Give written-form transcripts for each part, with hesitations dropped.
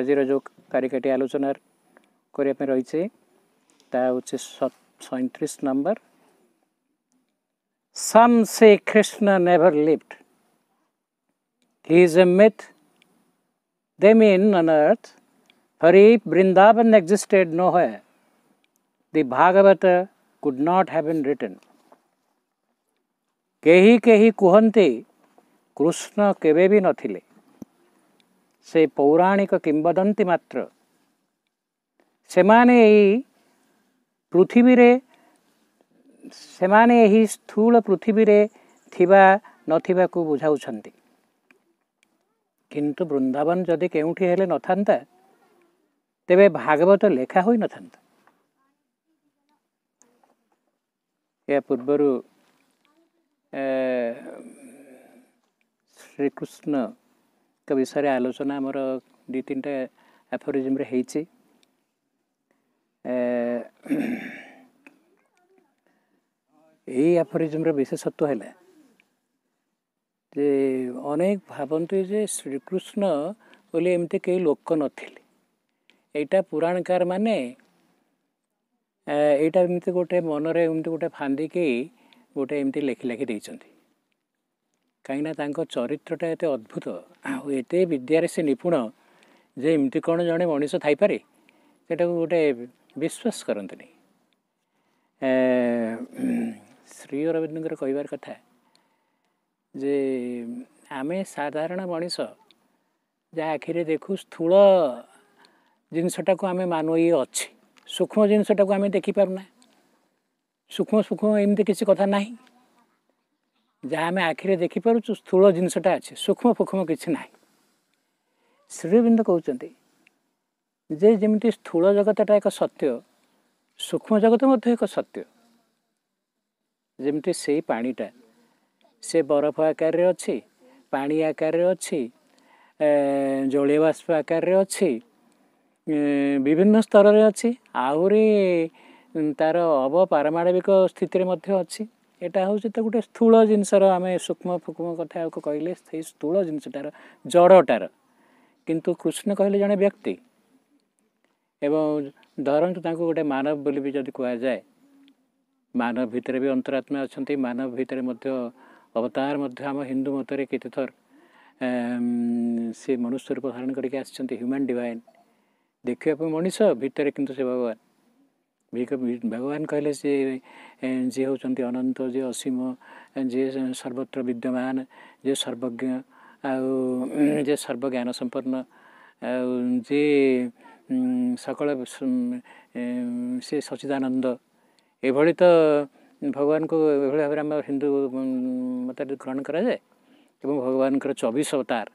आज जो कारिकाटी आलोचना करने रही हूँ 37 number. Some say Krishna never lived. He is a myth. They mean on earth. For if Vrindavan existed nowhere, the Bhagavata could not have been written. केही केही कुहन्ति कृष्ण केबे भी नथिले से पौराणिक किंबदंती मात्र सेमाने पृथ्वी रे सेमाने ही स्थूल पृथ्वी रे थिबा नथिबा को बुझाउछन्ति किंतु वृंदावन जदि केउठी हेले नथांता तेबे भागवत लेखा होई नथांता। या पूर्वरु श्रीकृष्ण का विषय आलोचना आमर दी तीन टा एफोरिज्म रे हेछि। यही एफोरिज्म रे विशेषत्व है जे अनेक भावती जे श्रीकृष्ण बोले एमती कई लोक नथिले एटा पुराणकार माने एटा एमती गोटे मनरे एमती गोटे फांदिकी गोटे एमती लेखि लेखि देइछन्ति कहीं तांको चरित्रटा एते अद्भुत एते विद्यारे से निपुण जे एमती कौन जड़े मनीष थाई पारे सेटा गोटे विश्वास करते श्री अरविंद कहबार कथा जे आमे साधारण मनीष जहाँ आखिरे देखू स्थूल जिनसटा को आमे मानु ये अच्छी सूक्ष्म जिनसटा को आमे देखी पारुना सूक्ष्म सूक्ष्म एमती किसी कथा नहीं जहाँ आमे आखिरे देखी पारुछु स्थूल जिनसटा अच्छे सूक्ष्म सूक्ष्म किसी ना। श्री अरविंद कहते जे जमिति स्थूल जगतटा एक सत्य सूक्ष्म जगत मध्य एक सत्य जमिति से पानीटा से बरफ आकार रे अच्छी पानी आकार रे अच्छी जलीय बाष्प आकार रे अच्छी विभिन्न स्तर रे अच्छी आहुरी तार अव पारमाणविक स्थिति मध्य अच्छी एटा हूँ तो गोटे स्थूल जिनसर आम सूक्ष्म फूक्ष्म कथा कहले से स्थूल जिनसटार जड़टार किंतु कृष्ण कहले जड़े व्यक्ति एवं धरतु तांको गोटे मानव बोली भी जदि कह जाए मानव भितर भी अंतरात्मा अच्छा मानव भितर मध्य अवतार मध्य आम हिंदू मतरे केते थर से मनुष्य रूप धारण करके आछन्ति ह्यूमन डिवाइन देखिए मनीष भितर किंतु से भगवान भगवान कहले से जे होचन्ति अनंत जे असीम जे सर्वत्र विद्यमान जे सर्वज्ञ जे सर्वज्ञान संपन्न जे सकल से सच्चिदानंद एभली तो भगवान को एभली भाव में हिंदू मत ग्रहण करा जाए एवं भगवान 24 अवतार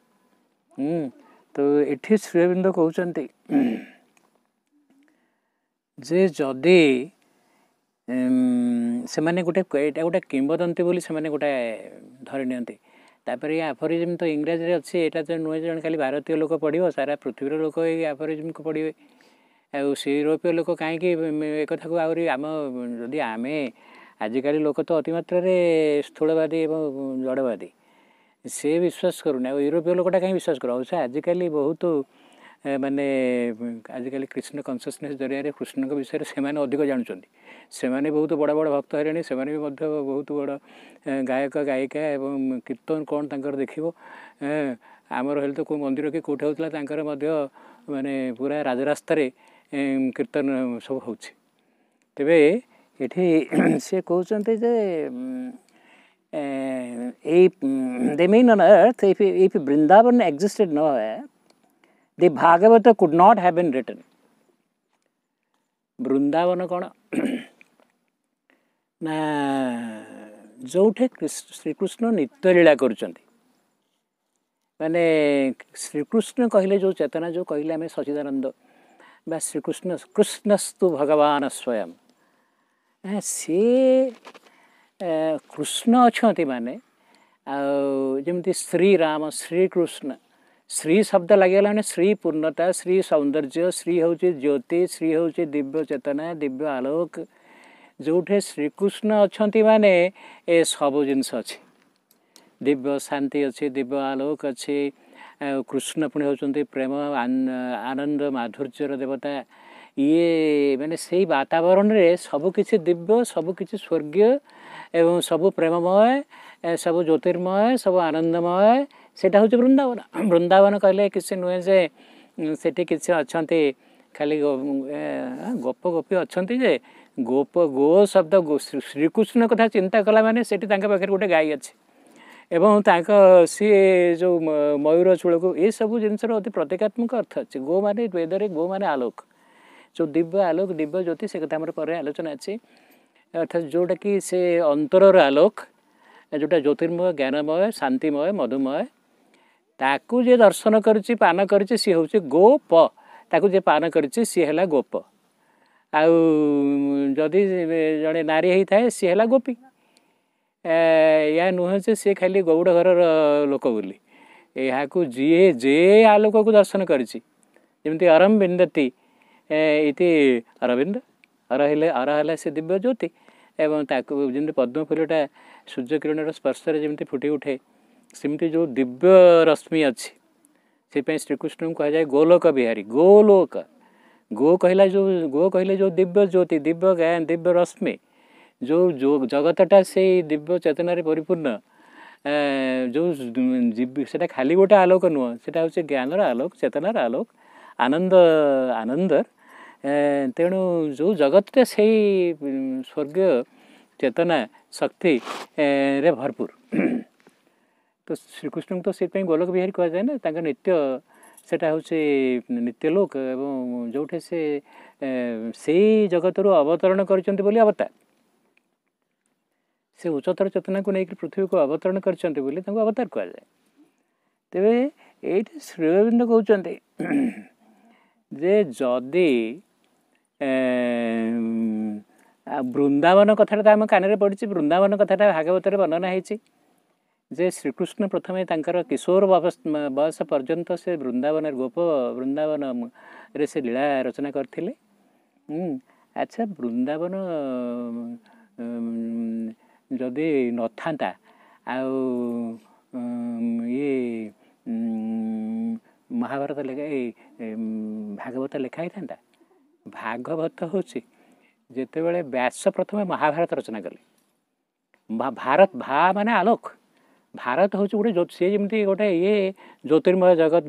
तो ये श्री अरविंद कहते जे जदि से माने गोटे गोटे किंबदंती बोली से माने गोटे धरी नियंती तापर ये एफोरिज्म तो इंग्राजी अच्छे यहाँ तो नुहे जन खाली भारतीय लोक पढ़ो सारा पृथ्वीर लोक ये एफोरिज्म को पढ़े से यूरोपीय लोक कहीं एक कथा को आहरी आम जदि आम आजिकल लोक तो अतिमात्रा स्थूलवादी एवं जड़वादी से विश्वास करूना यूरोपीय लोकटा कहीं विश्वास कर आजिकल बहुत माने आजिकल कृष्ण कन्सियसनेस जरिया कृष्ण विषय से अधिक जानते से बहुत बड़ बड़ भक्त हरे से बहुत बड़ गायक गायिका एवं कीर्तन कौन तंकर देखिबो आमर हेल्थ को मंदिर के कोठे होतला तंकर मध्य माने पूरा राजरास्ता कीर्तन सब होछि तेबे एठी से कहते जे they mean on earth if Vrindavan existed nowhere the Bhagavata could not have been written। Vrindavan कौन ना जोठे श्रीकृष्ण नित्यलीला करुचंती माने श्रीकृष्ण कहले जो चेतना जो कहले आम सच्चिदानंद बा श्रीकृष्ण कृष्णस्तु भगवान स्वयं सी कृष्ण अच्छा माने जमती श्रीराम श्रीकृष्ण श्री शब्द लगे श्री पूर्णता श्री सौंदर्य श्री हूँ ज्योति श्री हूँ दिव्य चेतना दिव्य आलोक जोठे श्रीकृष्ण अच्छा माने ए सब जिनस अच्छे दिव्य शांति अच्छे दिव्य आलोक अच्छे कृष्ण पुणी होचंती प्रेम आनंद माधुर्यर देवता ये माने से वातावरण रे सब किसी दिव्य सब किसी स्वर्गीय एवं सब प्रेममय सब ज्योतिर्मय सब आनंदमय सेटा हूँ वृंदावन वृंदावन कहले किसी नुहे जे सेठी किसी अच्छा खाली गोप गोपी अच्छा जे गोप गो शब्द श्रीकृष्ण कथा चिंता कला माने सेठी तांका पाखे गोटे गाई अच्छे एवं सी जो मयूर चूल को ये सब जिनसर अति प्रतीकात्मक अर्थ अच्छे गो माने वेदरे गो माने आलोक जो दिव्य आलोक दिव्य ज्योति से कथा पर आलोचना अच्छी अर्थात जोटा कि से अंतरर आलोक जोटा ज्योतिर्मय ज्ञानमय शांतिमय मधुमय ताकू जे दर्शन करुच्ची पान करुच्ची सी हूँ गोप ताकू जे पान करुच्ची सी है गोप आउ जदि जड़े नारी होता है सी है गोपी या नुहे से सी खाली गौड़ घर लोक बोली यहाँ जी जे आलोक को दर्शन करमती अरम बिंदती इति अरविंद अर से दिव्य ज्योति एवं ताकू जमी पद्म फूलटा सूर्य किरण स्पर्श जमी फुटी उठे सेमती जो दिव्य रश्मि अच्छी से श्रीकृष्ण को कहुए गोलोक बिहारी गोलोक गो कहला जो दिव्य ज्योति दिव्य ज्ञान दिव्य रश्मि जो जगतटा से दिव्य चेतन परिपूर्ण जो से खाली गोटे आलोक नुह से हूँ ज्ञानर आलोक चेतनार आलोक आनंद आनंद तेणु जो जगतटा से स्वर्गीय चेतना शक्ति रे भरपूर तो श्रीकृष्ण तो से गोलोक बिहारी कह जाए ना तांका नित्य सेटा हूँ नित्यलोक एवं जोठे से जगत रू अवतरण करचंती बोली अवतार से उच्चतर चेतना को लेकर पृथ्वी को अवतरण करचंती बोली तांको अवतार कह जाए तेरे ये श्री अरविंद कहते जे जदि वृंदावन कथा तो आम कान पड़ी वृंदावन कथा भागवत वर्णना होती जे श्रीकृष्ण प्रथमे तांकर किशोर बयस पर्यंत से वृंदावन गोप वृंदावन रे से लीला रचना करथिले। अच्छा वृंदावन जदि न था ये महाभारत लेखा भागवत लिखाई था भागवत हूँ जिते व्यास प्रथमे महाभारत रचना कले भारत भा माने आलोक भारत हूँ गोटे सी जमी गोटे ये ज्योतिर्मय जगत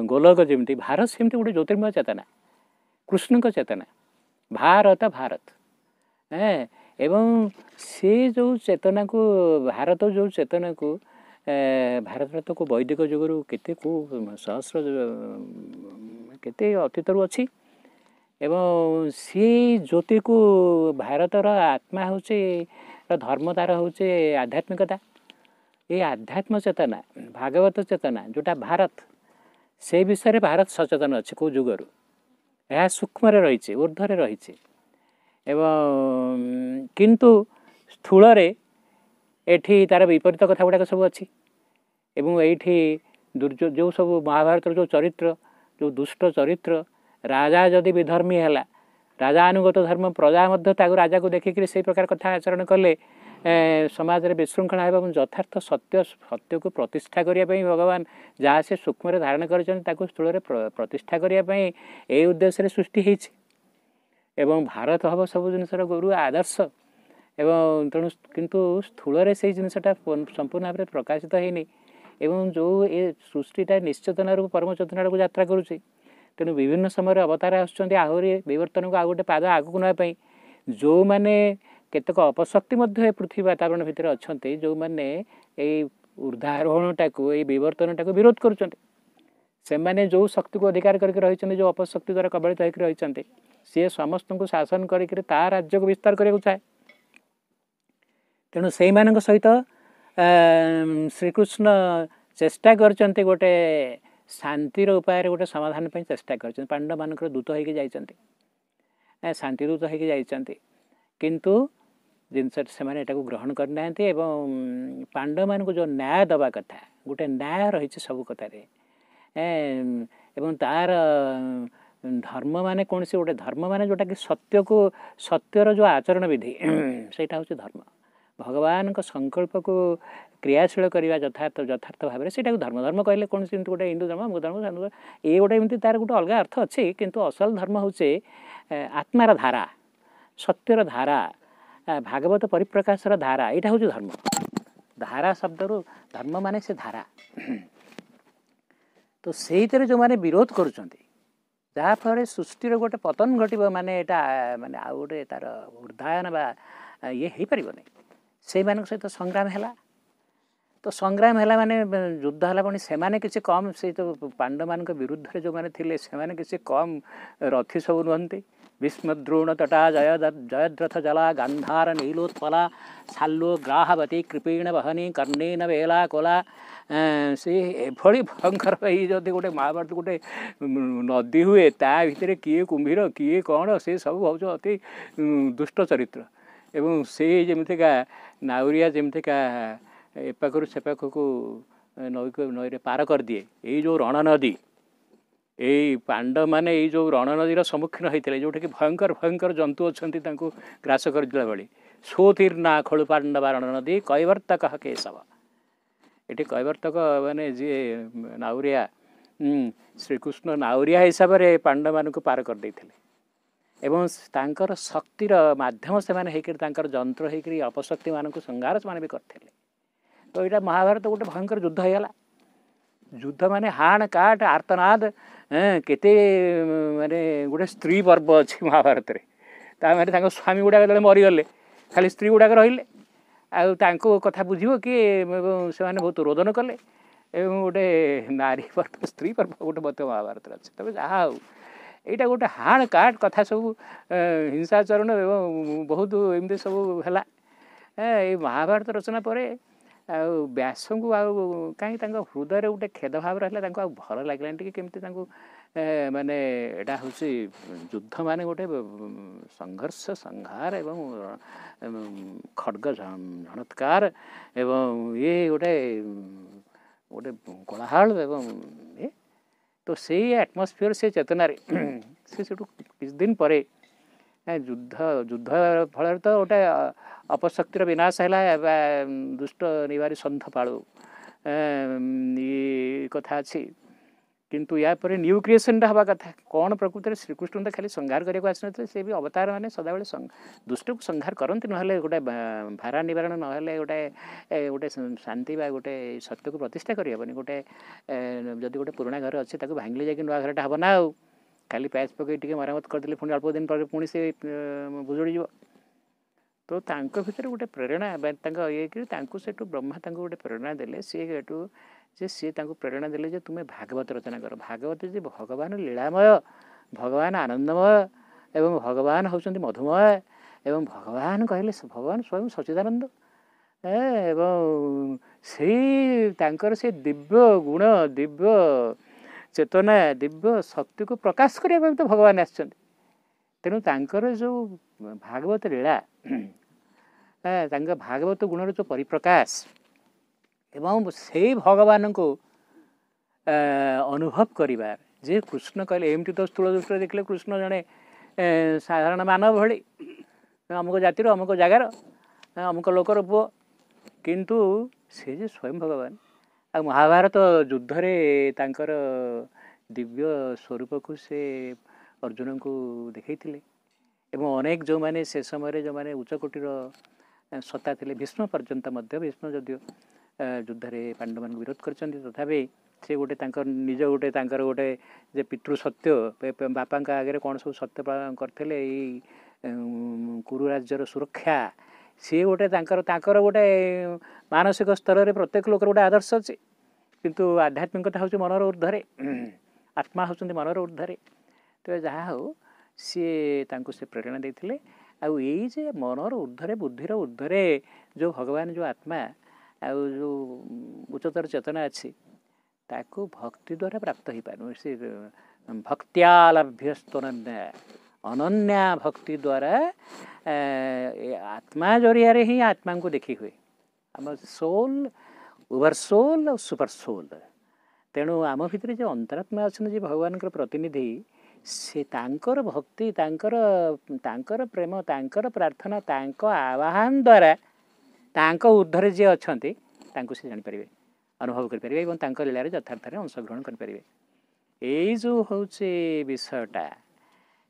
गोलोक जमी भारत सेमती गोटे ज्योतिर्मय चेतना कृष्ण को चेतना भारत भारत एवं से जो चेतना को भारत जो चेतना को भारत को वैदिक जुगरू केते को सहस्र केते अतीतरू अच्छी एवं सी ज्योति को भारतर आत्मा हूँ धर्म तार हूँ आध्यात्मिकता ये आध्यात्म चेतना भागवत चेतना जोटा भारत से विषय भारत सचेतन अच्छे कौ जुगरू यह सूक्ष्म रही ऊर्ध्वर रही एवं किंतु स्थूल एठी तार विपरीत कथा गुड़ाक सब अच्छी एवं एठी जो सब महाभारत जो चरित्र जो दुष्ट चरित्र राजा जदि विधर्मी है राजानुगत धर्म प्रजा राजा को देखिक से प्रकार कथा आचरण कले समाज में विशृंखला एवं यथार्थ सत्य सत्य को प्रतिष्ठा करने भगवान जहाँ से सूक्ष्म धारण कर स्थूल प्रतिष्ठा करने ये उद्देश्य सृष्टि होती एवं भारत हम सब जिनसर गुरु आदर्श एवं तेणु किंतु स्थूल से जिनसटा संपूर्ण भाव में प्रकाशित होनी एवं जो ये सृष्टिटा निश्चेतन परम चेतना को यात्रा करुच्ची तेणु विभिन्न समय अवतार आहरी विवर्तन को आ गए पाद आगू नापी जो मैंने केतक अपशक्ति पृथ्वी वातावरण भितर अच्छा जो मैंने ऊर्धारोहणटा को विवर्तनटा को विरोध करुँचे जो शक्ति को अधिकार करके रही जो अपशक्ति द्वारा कबलित होकर रही सी समस्त को शासन कर राज्य को विस्तार करने चाहे तेणु से सहित श्रीकृष्ण चेष्टा करते गोटे शांतिर उपाय गोटे समाधान चेष्टा कर पांडव मान दूत होती शांति दूत होती किंतु जिनस से ग्रहण करना पांडव मान को जो न्याय दवा कथा गोटे न्याय रही सब कथार एवं तार धर्म माने कौन से गोटे धर्म माने जोटा कि सत्य को सत्यर जो आचरण विधि सेटा हूँ धर्म भगवान संकल्प को क्रियाशील करवा यथार्थ यथार्थ भाव से धर्म धर्म कहले कौन गोटे हिंदू धर्म मुख धर्म ये गोटे एमती तार गोटे अलग अर्थ अच्छे किंतु असल धर्म हूँ आत्मार धारा सत्यर धारा भागवत परिप्रकाशर धारा यहाँ हूँ धर्म धारा शब्द रू धर्म माने से धारा तो से जो मैंने विरोध करुँच सृष्टिर गोटे पतन घटो माने यहाँ माने आउ गोटे तार ऊर्धायन बा ये हो पार नहीं से सहित संग्राम है तो संग्राम है माने युद्ध है पुणी से किसी कम से तो पांडव मान विरुद्ध जो मैंने थे से किसी कम रथी सब नुहति भीष्म द्रोण तटा जयद्रथ जला गांधार नीलोत्पला साल्लो ग्राहवती कृपेण वहनी कर्णेन वेला कोला से एभली भयंकर यदि गोटे महाभारत गोटे नदी हुए ता भितर किए कुंभीर किए कौन से सब हूँ अति दुष्ट चरित्र एवं से जमीका नाउरिया जमीका एपाखर से पाखक नई पार कर दिए ये जो रण नदी यही पांडव माने ये जो रण नदीर सम्मुखीन होते जोटा कि भयंकर भयंकर जंतु अच्छा ग्रास करदेला भाई सोतीर्णा खलु पांडवा रण नदी कैवर्तक केशव ये कैवर्तक माने जी नाउरिया श्रीकृष्ण नाउरिया हिसाब से पांडव मान पार कर देते एवं तांकर शक्तिर माध्यम से माने जंत्र होकर अपशक्ति मान संहार से भी करते तो यहाँ महाभारत गोटे भयंकर युद्ध होगा युद्ध माने हाण काट आर्तनाद केते माने गोटे स्त्री पर्व अच्छी महाभारत में स्वामी गुड़ाक जो मरीगले खाली स्त्री गुड़ाक रही आउ कथा बुझे कि से बहुत रोदन कले गोटे नारी पर्व स्त्री पर्व गोटे मत महाभारत अच्छे तब जहाँ हो यहाँ गोटे हाण काट कथा सब हिंसाचरण एवं बहुत एमती सब है महाभारत रचना पर व्यास को कहीं हृदय गोटे खेद भाव रहा भल लगे केमती माने एटा हूँ युद्ध माने गोटे संघर्ष संहार एवं खड्ग झणत्कार एवं ये गोटे गोटे कोलाहल एवं ये तो से एटमोस्फियर से चेतना से किछ दिन पर युद्ध युद्ध फल तो गोटे अपशक्तिर विनाश है दुष्ट निवारी सन्थ पाळु ये कथा अच्छी किंतु या पर न्यू क्रिएशन हवा कथा कौन प्रकृति श्रीकृष्ण तो खाली संहार करने आसने से भी अवतार मैंने सदाबे दुष्ट को संहार करती ना गोटे भारा निवारण ना गोटे गोटे शांति बा गोटे सत्य को प्रतिष्ठा करहबनी गोटे जदि गोटे पुराणा घर अच्छे भांगिले जाकि नुआ घरटा हम ना आउ खाली पैच पकई मरामत करदे पुणी अल्प दिन पर पुणी से बुजुड़ी तो तांको भीतर गोटे प्रेरणा ये कि सेठू ब्रह्मा गोटे प्रेरणा देले सी प्रेरणा देले जे तुम्हें भागवत रचना कर भागवत जी भगवान लीलामय भगवान आनंदमय एवं भगवान होचंती मधुमय एवं भगवान कहले भगवान स्वयं सच्चिदानंद एवं से दिव्य गुण दिव्य चेतना दिव्य शक्ति को प्रकाश करने तो भगवान आसछंती तेणु तांकर जो भागवत लीला भागवत गुणर जो परिप्रकाश एवं से भगवान को अनुभव करिबार जे कृष्ण कहले एमती तो स्थूल दृष्टि देखले कृष्ण जड़े साधारण मानव भली अमुक जातिर अमुक जगार अमुक लोकर पुओ किंतु से जे स्वयं भगवान आ महाभारत युद्ध रे तांकर दिव्य स्वरूप को से अर्जुन को देखते एवं अनेक जो माने से समय जो माने उच्चकोटीर सत्ता थे भीष्म पर्यंत भीष्म जदिव युद्ध रे पांडव मान विरोध करछन्ति तथापि से गोटे निज गोटे गोटे जे पितृ सत्य बापा आगे कौन सब सत्य करते कुरु राज्यर सुरक्षा सी गोटे गोटे मानसिक स्तर में प्रत्येक लोकर गोटे आदर्श अच्छे किंतु आध्यात्मिकता हूँ मनर ऊर्धरे आत्मा हूँ मनर ऊर्धरे तो जहाँ हो सी से प्रेरणा देते जे मनर ऊर्धरे बुद्धिर ऊर्धरे जो भगवान जो आत्मा आउ जो उच्चतर चेतना अच्छी ताकू भक्ति द्वारा प्राप्त हो पार से भक्त्यालभ्यस्तनन्या अनन्या भक्ति द्वारा आत्मा जरिया ही आत्मा को देखी हुए आम सोल ओवर सोल और सुपर सोल तेणु आम भितर जो अंतरात्मा अच्छा भगवान प्रतिनिधि से तांकर भक्ति तांकर प्रेम तांकर प्रार्थना तांकर आवाहन द्वारा ତାଙ୍କ ଊର୍ଦ୍ଧ୍ୱରେ ଯିଏ ଅଛନ୍ତି ତାଙ୍କୁ ସେ ଜାଣିପାରିବେ, ଅନୁଭବ କରିପାରିବେ ଏବଂ ତାଙ୍କ ଲୀଳାରେ ଯଥାର୍ଥରେ ଅଂଶଗ୍ରହଣ କରିପାରିବେ। ଏଇ ଯେଉଁ ହେଉଛି ବିଷୟଟା,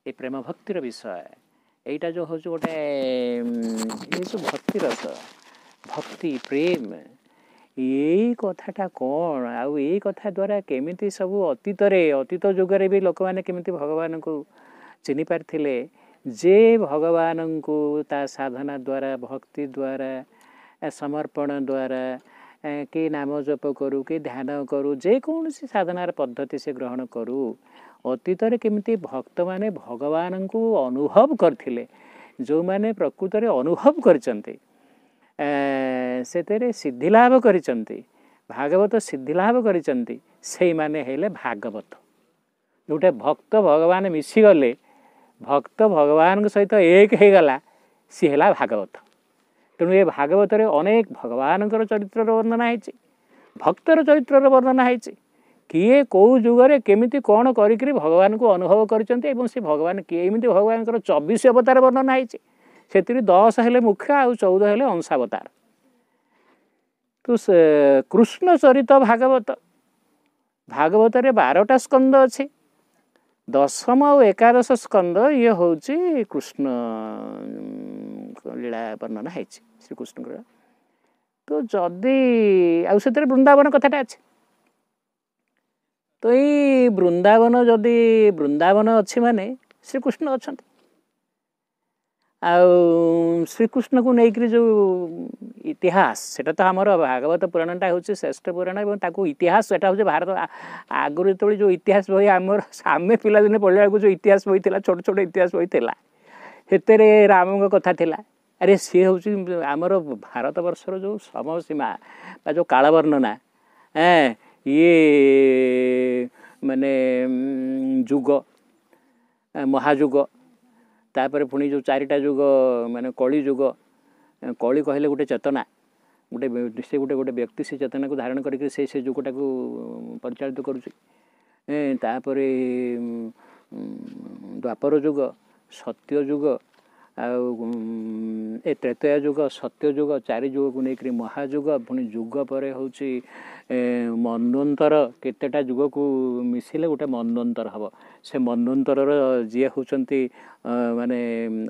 ଏ ପ୍ରେମ ଭକ୍ତିର ବିଷୟ, এইটা ଯେଉଁ ହେଉଛି ଗୋଟେ ଏଇସବୁ ଭକ୍ତି ରସ, ଭକ୍ତି ପ୍ରେମ, ଏଇ କଥାଟା କ'ଣ ଆଉ ଏଇ କଥା ଦ୍ୱାରା କେମିତି ସବୁ ଅତୀତ ଯୁଗରେ ବି ଲୋକମାନେ କେମିତି ଭଗବାନଙ୍କୁ ଚିହ୍ନି ପାରିଥିଲେ, ଯେ ଭଗବାନଙ୍କୁ ତା ସାଧନା ଦ୍ୱାରା, ଭକ୍ତି ଦ୍ୱାରା, ସମର୍ପଣ ଦ୍ୱାରା, କି ନାମ ଜପ କରୁ କି ଧ୍ୟାନ କରୁ, ଯେକୌଣସି ସାଧନାର ପଦ୍ଧତି ସେ ଗ୍ରହଣ କରୁ, ଅତୀତରେ କେମିତି ଭକ୍ତମାନେ ଭଗବାନଙ୍କୁ ଅନୁଭବ କରିଥିଲେ, ଯେଉଁମାନେ ପ୍ରକୃତରେ ଅନୁଭବ କରିଛନ୍ତି, ସେଥିରେ ସିଦ୍ଧିଲାଭ କରିଛନ୍ତି, ଭାଗବତ ସିଦ୍ଧିଲାଭ କରିଛନ୍ତି, ସେଇମାନେ ହେଲେ ଭାଗବତ। ଯେଉଁଟା ଭକ୍ତ ଭଗବାନ ମିଶିଗଲେ, ଭକ୍ତ ଭଗବାନଙ୍କ ସହିତ ଏକ ହେଇଗଲା, ସିଏ ହେଲା ଭାଗବତ। ତେଣୁ ଏ ଭାଗବତରେ ଅନେକ ଭଗବାନଙ୍କର ଚରିତ୍ରର ବର୍ଣ୍ଣନା ହେଇଛି, ଭକ୍ତର ଚରିତ୍ରର ବର୍ଣ୍ଣନା ହେଇଛି। କିଏ କେଉଁ ଯୁଗରେ କେମିତି କ'ଣ କରିକିରି ଭଗବାନଙ୍କୁ ଅନୁଭବ କରିଛନ୍ତି ଏବଂ ସେ ଭଗବାନ କେମିତି ଭଗବାନଙ୍କର 24 ଅବତାର ବର୍ଣ୍ଣନା ହେଇଛି। ସେଥିରୁ 10 ହେଲେ ମୁଖ୍ୟ ଆଉ 14 ହେଲେ ଅଂଶାବତାର। ତ କୃଷ୍ଣ ଚରିତ ଭାଗବତ, ଭାଗବତରେ 12ଟା ସ୍କନ୍ଦ ଅଛି। ଦଶମ ଆଉ ଏକାଦଶ ସ୍କନ୍ଦ ଇଏ ହେଉଛି କୃଷ୍ଣ ଲୀଳା ବର୍ଣ୍ଣନା ହେଇଛି, ଶ୍ରୀକୃଷ୍ଣଙ୍କର। ତ ଯଦି ଆଉ ସେଥିରେ ବୃନ୍ଦାବନ କଥାଟା ଅଛି। ତ ଏଇ ବୃନ୍ଦାବନ, ଯଦି ବୃନ୍ଦାବନ ଅଛି ମାନେ ଶ୍ରୀକୃଷ୍ଣ ଅଛନ୍ତି। ଆଉ ଶ୍ରୀକୃଷ୍ଣକୁ ନେଇକରି ଯେଉଁ ଇତିହାସ, ସେଟା ତ ଆମର ଭାଗବତ ପୁରାଣଟା ହେଉଛି ଶ୍ରେଷ୍ଠ ପୁରାଣ ଏବଂ ତାକୁ ଇତିହାସ, ସେଟା ହେଉଛି ଭାରତ ଆଗରୁ ଯେତେବେଳେ ଯେଉଁ ଇତିହାସ ବହି ଆମର ଆମେ ପିଲାଦିନେ ପଢ଼ିଲା ବେଳକୁ ଯେଉଁ ଇତିହାସ ବହି ଥିଲା, ଛୋଟ ଛୋଟ ଇତିହାସ ବହି ଥିଲା, ସେଥିରେ ରାମଙ୍କ କଥା ଥିଲା। ଆରେ ସିଏ ହେଉଛି ଆମର ଭାରତ ବର୍ଷର ଯେଉଁ ସମସୀମା ବା ଯେଉଁ କାଳ ବର୍ଣ୍ଣନା, ଇଏ ମାନେ ଯୁଗ, ମହାଯୁଗ, ତାପରେ ପୁଣି ଯେଉଁ 4ଟା ଯୁଗ, ମାନେ କଳି ଯୁଗ। କଳି କହିଲେ ଗୋଟେ ଚେତନା, ସେ ଗୋଟେ ବ୍ୟକ୍ତି ସେ ଚେତନାକୁ ଧାରଣ କରିକି ସେ ଯୁଗଟାକୁ ପରିଚାଳିତ କରୁଛି। ତାପରେ ଦ୍ୱାପର ଯୁଗ, ସତ୍ୟ ଯୁଗ, ଆଉ ଏ ତ୍ରେତୟା ଯୁଗ, ସତ୍ୟ ଯୁଗ, 4 ଯୁଗକୁ ନେଇକରି ମହାଯୁଗ। ପୁଣି ଯୁଗ ପରେ ହେଉଛି ମନ୍ୱନ୍ତର, କେତେଟା ଯୁଗକୁ ମିଶିଲେ ଗୋଟେ ମନ୍ୱନ୍ତର ହେବ। ସେ ମନ୍ୱନ୍ତରର ଯିଏ ହେଉଛନ୍ତି ମାନେ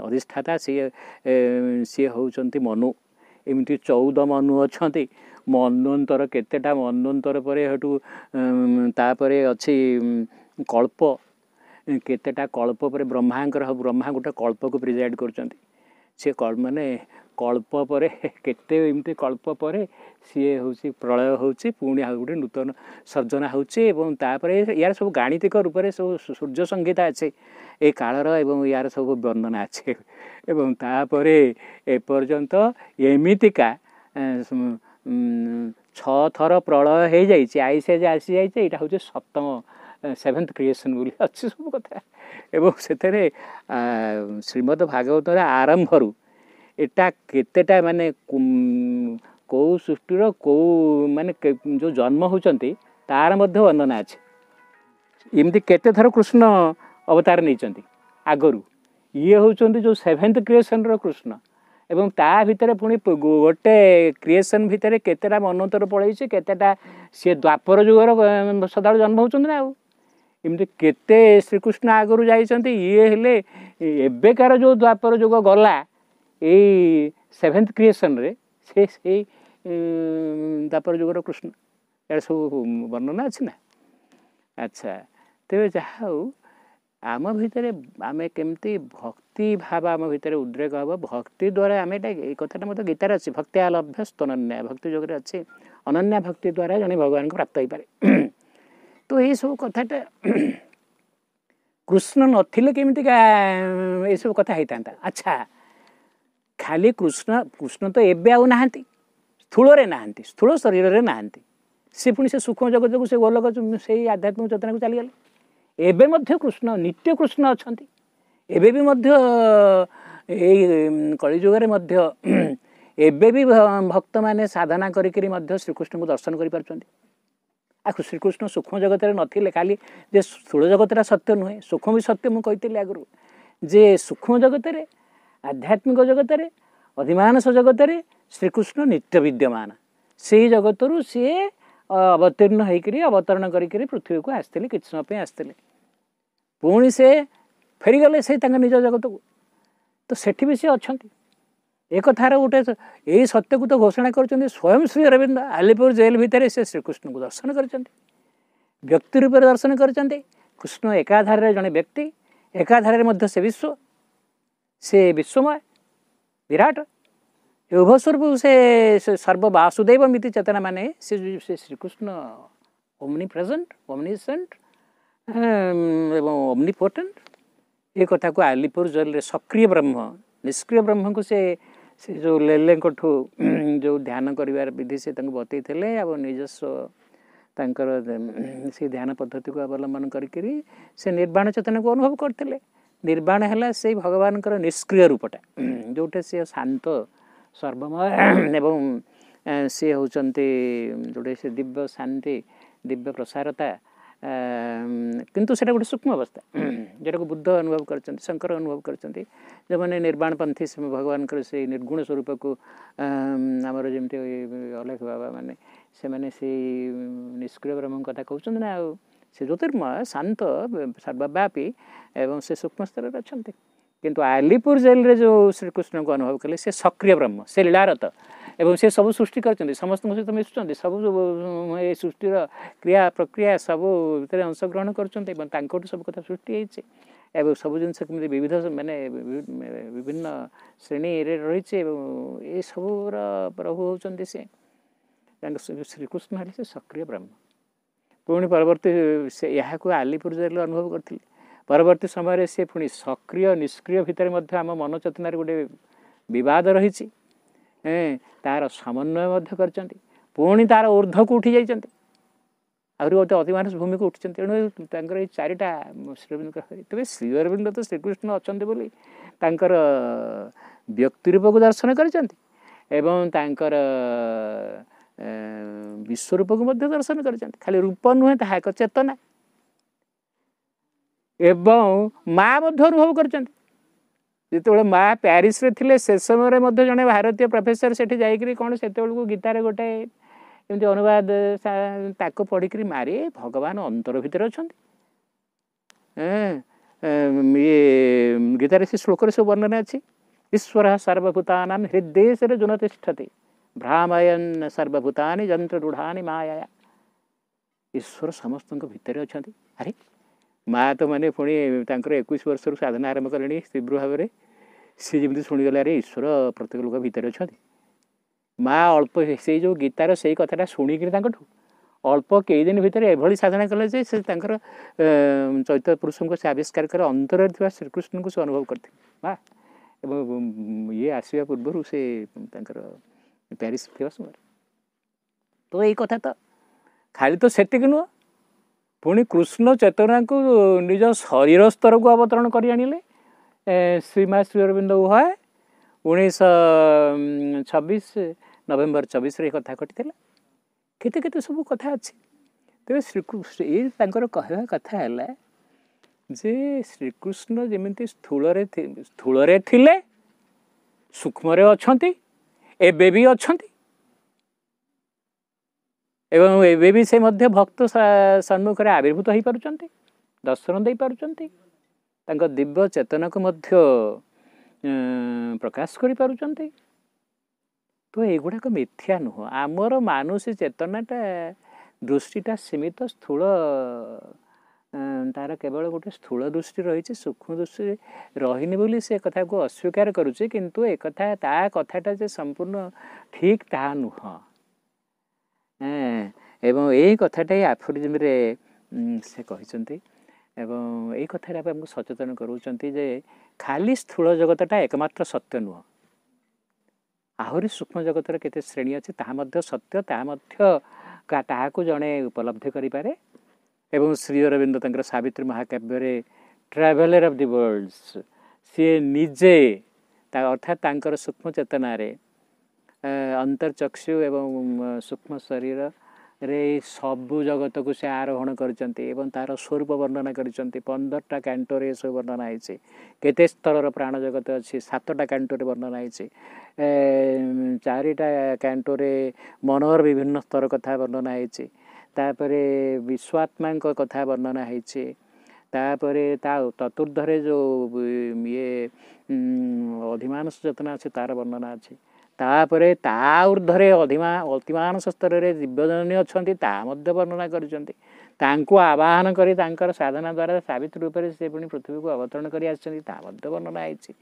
ଅଧିଷ୍ଠାତା, ସିଏ ହେଉଛନ୍ତି ମନୁ। ଏମିତି 14 ମନୁ ଅଛନ୍ତି। ମନ୍ୱନ୍ତର, କେତେଟା ମନ୍ୱନ୍ତର ପରେ ହେଠୁ ତାପରେ ଅଛି କଳ୍ପ, କେତେଟା କଳ୍ପ ପରେ ବ୍ରହ୍ମାଙ୍କର, ବ୍ରହ୍ମା ଗୋଟେ କଳ୍ପକୁ ପ୍ରିଜାଇଡ୍ କରୁଛନ୍ତି। ସେ ମାନେ କଳ୍ପ ପରେ କେତେ ଏମିତି କଳ୍ପ ପରେ ସିଏ ହେଉଛି ପ୍ରଳୟ ହେଉଛି, ପୁଣି ଆଉ ଗୋଟେ ନୂତନ ସର୍ଜନା ହେଉଛି। ଏବଂ ତାପରେ ୟାର ସବୁ ଗାଣିତିକ ରୂପରେ ସବୁ ସୂର୍ଯ୍ୟ ସଂହିତା ଅଛି ଏ କାଳର, ଏବଂ ୟାର ସବୁ ବର୍ଣ୍ଣନା ଅଛି। ଏବଂ ତାପରେ ଏପର୍ଯ୍ୟନ୍ତ ଏମିତିକା 6 ଥର ପ୍ରଳୟ ହେଇଯାଇଛି, ଆଇସେଜ୍ ଆସିଯାଇଛି। ଏଇଟା ହେଉଛି 7th କ୍ରିଏସନ୍ ବୋଲି ଅଛି ସବୁ କଥା। ଏବଂ ସେଥିରେ ଶ୍ରୀମଦ୍ ଭାଗବତର ଆରମ୍ଭରୁ ଏଟା କେତେଟା ମାନେ କେଉଁ ସୃଷ୍ଟିର କେଉଁ ମାନେ ଯେଉଁ ଜନ୍ମ ହେଉଛନ୍ତି ତାର ମଧ୍ୟ ବର୍ଣ୍ଣନା ଅଛି। ଏମିତି କେତେ ଥର କୃଷ୍ଣ ଅବତାର ନେଇଛନ୍ତି ଆଗରୁ। ଇଏ ହେଉଛନ୍ତି ଯେଉଁ 7th କ୍ରିଏସନ୍ର କୃଷ୍ଣ। ଏବଂ ତା ଭିତରେ ପୁଣି ଗୋଟେ କ୍ରିଏସନ୍ ଭିତରେ କେତେଟା ମନ୍ୱନ୍ତର ପଳେଇଛି, କେତେଟା ସିଏ ଦ୍ୱାପର ଯୁଗର ସଦାବେଳେ ଜନ୍ମ ହେଉଛନ୍ତି ନା। ଆଉ ଏମିତି କେତେ ଶ୍ରୀକୃଷ୍ଣ ଆଗରୁ ଯାଇଛନ୍ତି। ଇଏ ହେଲେ ଏବେକାର ଯେଉଁ ଦ୍ୱାପର ଯୁଗ ଗଲା ଏଇ 7th କ୍ରିଏସନ୍ରେ, ସେଇ ଦ୍ୱାପର ଯୁଗର କୃଷ୍ଣ। ଏଇଟା ସବୁ ବର୍ଣ୍ଣନା ଅଛି ନା। ଆଚ୍ଛା, ତେବେ ଯାହା ହଉ ଆମ ଭିତରେ ଆମେ କେମିତି ଭକ୍ତି ଭାବ ଆମ ଭିତରେ ଉଦ୍ରେକ ହେବ। ଭକ୍ତି ଦ୍ୱାରା ଆମେ ଏଇ କଥାଟା ମଧ୍ୟ ଗୀତାରେ ଅଛି, ଭକ୍ତି ଆଲଭ୍ୟସ୍ତ ଅନନ୍ୟା, ଭକ୍ତି ଯୋଗରେ ଅଛି ଅନନ୍ୟା ଭକ୍ତି ଦ୍ୱାରା ଜଣେ ଭଗବାନଙ୍କୁ ପ୍ରାପ୍ତ ହେଇପାରେ। ତ ଏଇସବୁ କଥାଟା କୃଷ୍ଣ ନଥିଲେ କେମିତିକା ଏସବୁ କଥା ହେଇଥାନ୍ତା। ଆଚ୍ଛା, ଖାଲି କୃଷ୍ଣ ତ ଏବେ ଆଉ ନାହାନ୍ତି, ସ୍ଥୂଳରେ ନାହାନ୍ତି, ସ୍ଥୂଳ ଶରୀରରେ ନାହାନ୍ତି। ସେ ପୁଣି ସେ ସୂକ୍ଷ୍ମ ଜଗତକୁ, ସେ ଗୋଲକ, ସେଇ ଆଧ୍ୟାତ୍ମିକ ଚେତନାକୁ ଚାଲିଗଲେ। ଏବେ ମଧ୍ୟ କୃଷ୍ଣ, ନିତ୍ୟ କୃଷ୍ଣ ଅଛନ୍ତି। ଏବେ ବି ମଧ୍ୟ ଏଇ କଳିଯୁଗରେ ମଧ୍ୟ ଏବେ ବି ଭକ୍ତମାନେ ସାଧନା କରିକିରି ମଧ୍ୟ ଶ୍ରୀକୃଷ୍ଣଙ୍କୁ ଦର୍ଶନ କରିପାରୁଛନ୍ତି। ଆଉ ଶ୍ରୀକୃଷ୍ଣ ସୂକ୍ଷ୍ମ ଜଗତରେ ନଥିଲେ, ଖାଲି ଯେ ସ୍ଥୂଳ ଜଗତଟା ସତ୍ୟ ନୁହେଁ, ସୂକ୍ଷ୍ମ ବି ସତ୍ୟ। ମୁଁ କହିଥିଲି ଆଗରୁ ଯେ ସୂକ୍ଷ୍ମ ଜଗତରେ, ଆଧ୍ୟାତ୍ମିକ ଜଗତରେ, ଅଧିମାନସ ଜଗତରେ श्रीकृष्ण नित्य विद्यमान से जगत रु सी अवतीर्ण होकर अवतरण कर पृथ्वी को आसते कि समय आसते पुणी से फेरीगले से निज जगत को तो सेठी भी सी अच्छा एक थार गोटे यही सत्य को तो घोषणा कर स्वयं श्री अरविंद आलीपुर जेल भितर से श्रीकृष्ण को दर्शन कर व्यक्ति रूप दर्शन कर कृष्ण एकाधार जड़े व्यक्ति एकाधार से विश्व से विश्वमय विराट उभय स्वरूप से सर्व वासुदेव मिति चेतना माने से श्रीकृष्ण ओमनी प्रेजेंट ओमनीसेंट एवं ओमनीपोटेंट ये कथा को आलीपुर जेल रे सक्रिय ब्रह्म निष्क्रिय ब्रह्म को से जो लेले जो ध्यान करिवार विधि से बतई थे अब निजस्व से ध्यान पद्धति को अवलंबन करी से निर्वाण चेतना को अनुभव करते निर्वाण है से भगवान निष्क्रिय रूपटा जोटे से शांत सर्वमय एवं सी होचंती जोटे से दिव्य शांति दिव्य प्रसारता किंतु सेटा गोटे सूक्ष्म अवस्था जोटा को बुद्ध अनुभव कर शंकर अनुभव कर जो मैंने निर्वाण पंथी से भगवान से निर्गुण स्वरूप को आमर जमी अलेख बाबा माने से मैंने से निष्क्रिय ब्रह्म कथा कहते ना से ज्योतिर्मय शांत सर्वव्यापी एवं से सूक्ष्म स्तर अच्छा किंतु आलीपुर जेल रे जो श्रीकृष्ण को अनुभव कले से सक्रिय ब्रह्म से लीलारत एवं से सब सृष्टि कर समस्त सहित मिशुं सब ये सृष्टिर क्रिया प्रक्रिया सब भीतर अंशग्रहण कर सब कथा सृष्टि होती सब जिन कमी विविध माने विभिन्न श्रेणी रही ये सबूर प्रभु होती से श्रीकृष्ण है से सक्रिय ब्रह्म पुणी परवर्ती से यहाँ को आलीपुर जेल अनुभव करते परवर्ती समय से पुणी सक्रिय निष्क्रिय भितर आम मन चेतनार गोटे बद रही तार समन्वय कर तार ऊर्ध्व को उठी जाती आहरी गोटे अतिमानस भूमि को उठी तेणु चारिटा श्रीअरविंद तेज श्रीअरविंद तो श्रीकृष्ण अच्छा बोली व्यक्ति रूप को दर्शन कर विश्वरूप को दर्शन कर खाली रूप नुहे ता एक चेतना एवं माँ अनुभव कर जिते माँ प्यारिस रे थिले से समय जड़े भारतीय प्रोफेसर से जाकि कौन से गीतार गोटे एमती अनुवाद ताको पढ़ी मारे भगवान अंतर भितर अच्छा ये गीतार से श्लोक सब वर्णना अच्छी ईश्वर सर्वभूतानां हृदय से जुन तिष्ठति भ्रामयन सर्वभूतानि जंत्र रूढ़ानि माया ईश्वर समस्त भितर अच्छा अरे माँ तो मैंने पुणी 21 वर्ष साधना आरंभ कले तीव्र भाव में सी जमी शुणीगला रे ईश्वर प्रत्येक लोक भितर अच्छा माँ अल्प से जो गीतार से कथाटा शुणिक अल्प कई दिन भितर एभली साधना कले से चैत्य पुरुष को से आविष्कार कर अंतर श्रीकृष्ण को से अनुभव करते माँ ये आसवा पूर्व से प्यारिस थे समय तो यही कथा तो खाली तो सेटिक नुह पुणी कृष्ण चेतना को निज शरीर स्तर को अवतरण कर आनिले श्रीमा श्रीअरविंद उभय 1926 नवेम्बर 24 कथा घटी केते केते सब कथा अच्छी तेज श्रीकृष्ण ये कहवा कथा है जे श्रीकृष्ण जमी स्थूल थिले सूक्ष्म अच्छा एबे भी अच्छा एवं एबे भी से मध्य भक्त सम्मुख में आविर्भूत हो पारुचंती दर्शन दे पारुचंती तांको दिव्य चेतना को मध्य प्रकाश करि पारुचंती तो एगुड़ाक मिथ्या नुह आमर मानुषी चेतनाटा दृष्टिटा सीमित स्थूल तार केवल गोटे स्थूल दृष्टि रही सूक्ष्म दृष्टि रहीनी बोली से कथा को अस्वीकार करुचे किंतु एक कथा ता कथाटा जे संपूर्ण ठीक ता नुह एवं यही कथाटा आफोरिज्म रे से कहते एवं यही कथा आमको सचेतन करोचंती जे खाली स्थूल जगतटा एकमात्र सत्य नुह आहरी सूक्ष्म जगतर केते श्रेणी अच्छे ताहा सत्य ताहा को जड़े उपलब्धि करें एवं श्री अरविंद तंकर सावित्री महाकाव्य ट्रावेलर ऑफ द वर्ल्ड्स सी निजे अर्थात तांकर सूक्ष्म चेतना रे अंतर्चक्षु एवं सूक्ष्म शरीर रे सबु जगत को से आरोहण करचंती एवं तार स्वरूप वर्णना करचंती 15टा कैंटो रे सब वर्णना आइছে केते स्तरर प्राण जगत अछि 7टा कैंटो रे वर्णना आइছে 4टा कैंटो रे मनोर विभिन्न स्तर कथा वर्णना आइছে तापरे विश्वात्मा कथा वर्णना आइছে तापरे ता चतुर्धरे जो ये अधिमानस चेतना अछि तार वर्णना अछि तापरे ता ऊर्ध्वरे अतिमानस स्तर रे दिव्यजननी अछंती ता मध्य वर्णना करिसंती तांको आवाहन करी तांकर साधना द्वारा सावित्री रूप से पुणी पृथ्वी को अवतरण करी आछंती ता मध्य वर्णना आइछि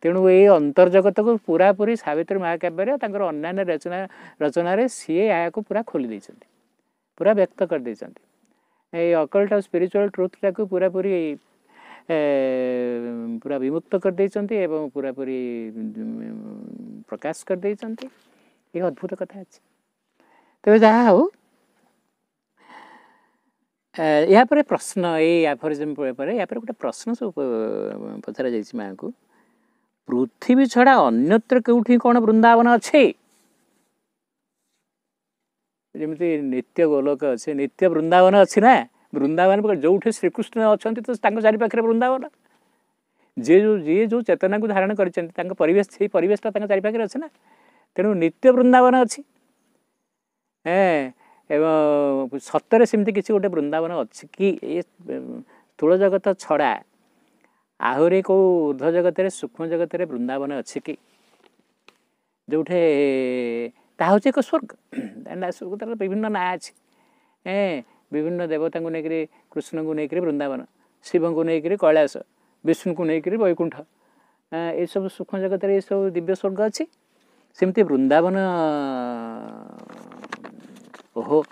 तेणु ये अंतर्जगत को पूरा पूरी सावित्री महाकाव्य तांकर अन्यान्य रचना रे सीए या को पूरा खोली दैछंती पूरा व्यक्त कर दैछंती ए अकल्ट और स्पिरिचुअल ट्रुथ टा को पूरा पूरी पूरा विमुक्त कर दैछंती एवं पूरा पूरी प्रकाश कर दैछंती एक अद्भुत कथा अछि तबे जहा हो या पर प्रश्न ए एफोरिज्म पर या पर गोटे प्रश्न सब पचरा जाइछि मां को पृथ्वी छड़ा अन्यत्र केउठी कोन वृंदावन अछि जेमति नित्य गोलोक अछि नित्य वृंदावन अछि ना वृंदावन पर जोठे श्री कृष्ण अछंती तो तांको चारि पाखरे वृंदावन जे जो चेतना को धारण करिसेंती तांको परिवेश से परिवेशटा तांको चारि पाखरे अछि ना तेणु नित्य वृंदावन अछि एवं सत्तरे सेमती किसी गोटे वृंदावन अछि कि ए स्थूल जगत छड़ा आहुरी को ऊर्ध्व जगत रे सूक्ष्म जगत रे वृंदावन अछि कि जोठे ता होचे एक स्वर्ग स्वर्ग तार विभिन्न ना अछि विभिन्न देवता को नेकरी कृष्ण को नेकरी वृंदावन शिव को नेकरी कैलाश विष्णु को नेकरी वैकुंठ ये सब सूक्ष्म जगत रे ये सब दिव्य स्वर्ग अछि सेमती वृंदावन ओहो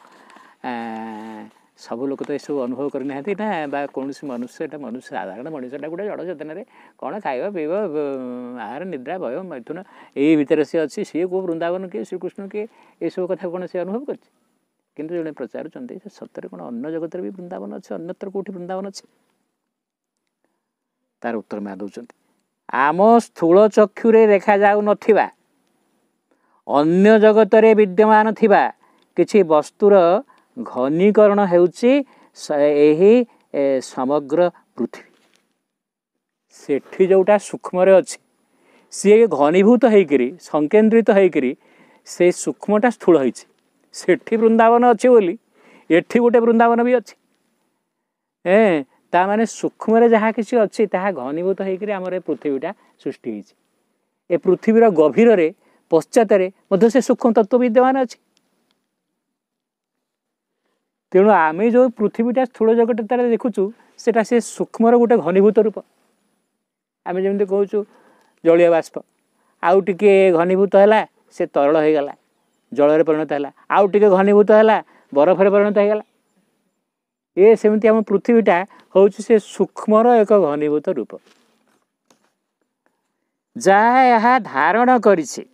सब लोक तो ये सब अनुभव करना ना बा कौन मनुष्य मनुष्य साधारण मनुष्यटा गोटे जड़ चेतन कौन खाइबा पीबा आहार निद्रा भय मैथुन यही भितर से अच्छी सी को वृंदावन किए श्रीकृष्ण किए ये सब कथा कौन से अनुभव कर किंतु जड़े प्रचारुंटे सतरे कौन अन्य जगत भी वृंदावन अच्छे अन्यत्र कौटी वृंदावन अच्छे तार उत्तर में दौरान आम स्थूल चक्षुरे देखा जाऊ नथिबा अन्य जगत रे विद्यमान थिबा किछि वस्तुर घनीकरण हेउछि एही समग्र पृथ्वी सेठी जोटा सूक्ष्म रे अछि सी घनीभूत होइकरी संकेंद्रित होइकरी से सूक्ष्मटा स्थूल होइछि सेठी वृंदावन अच्छे बोली एठी गोटे वृंदावन भी अच्छे ता माने सूक्ष्म रे जहाँ किसी अच्छी ताहा घनीभूत होइकरी हमर पृथ्वीटा सृष्टि होइछि ए पृथ्वीर गभीर रे पश्चात रे मध्य से सूक्ष्म तत्व विद्यमान अच्छे तेणु आम जो पृथ्वीटा स्थूल जगत तार देखुचु सेटा से सूक्ष्म गोटे घनीभूत रूप आम जमी कहूँ जलीय बाष्प आउ टिके घनीभूत है से तरल हो गला जल परिणत है आउ टिके घनीभूत है बरफ परिणत हो गला ये सेमती आम पृथ्वीटा हूँ से सूक्ष्म एक घनीभूत रूप जहाँ धारण करिছে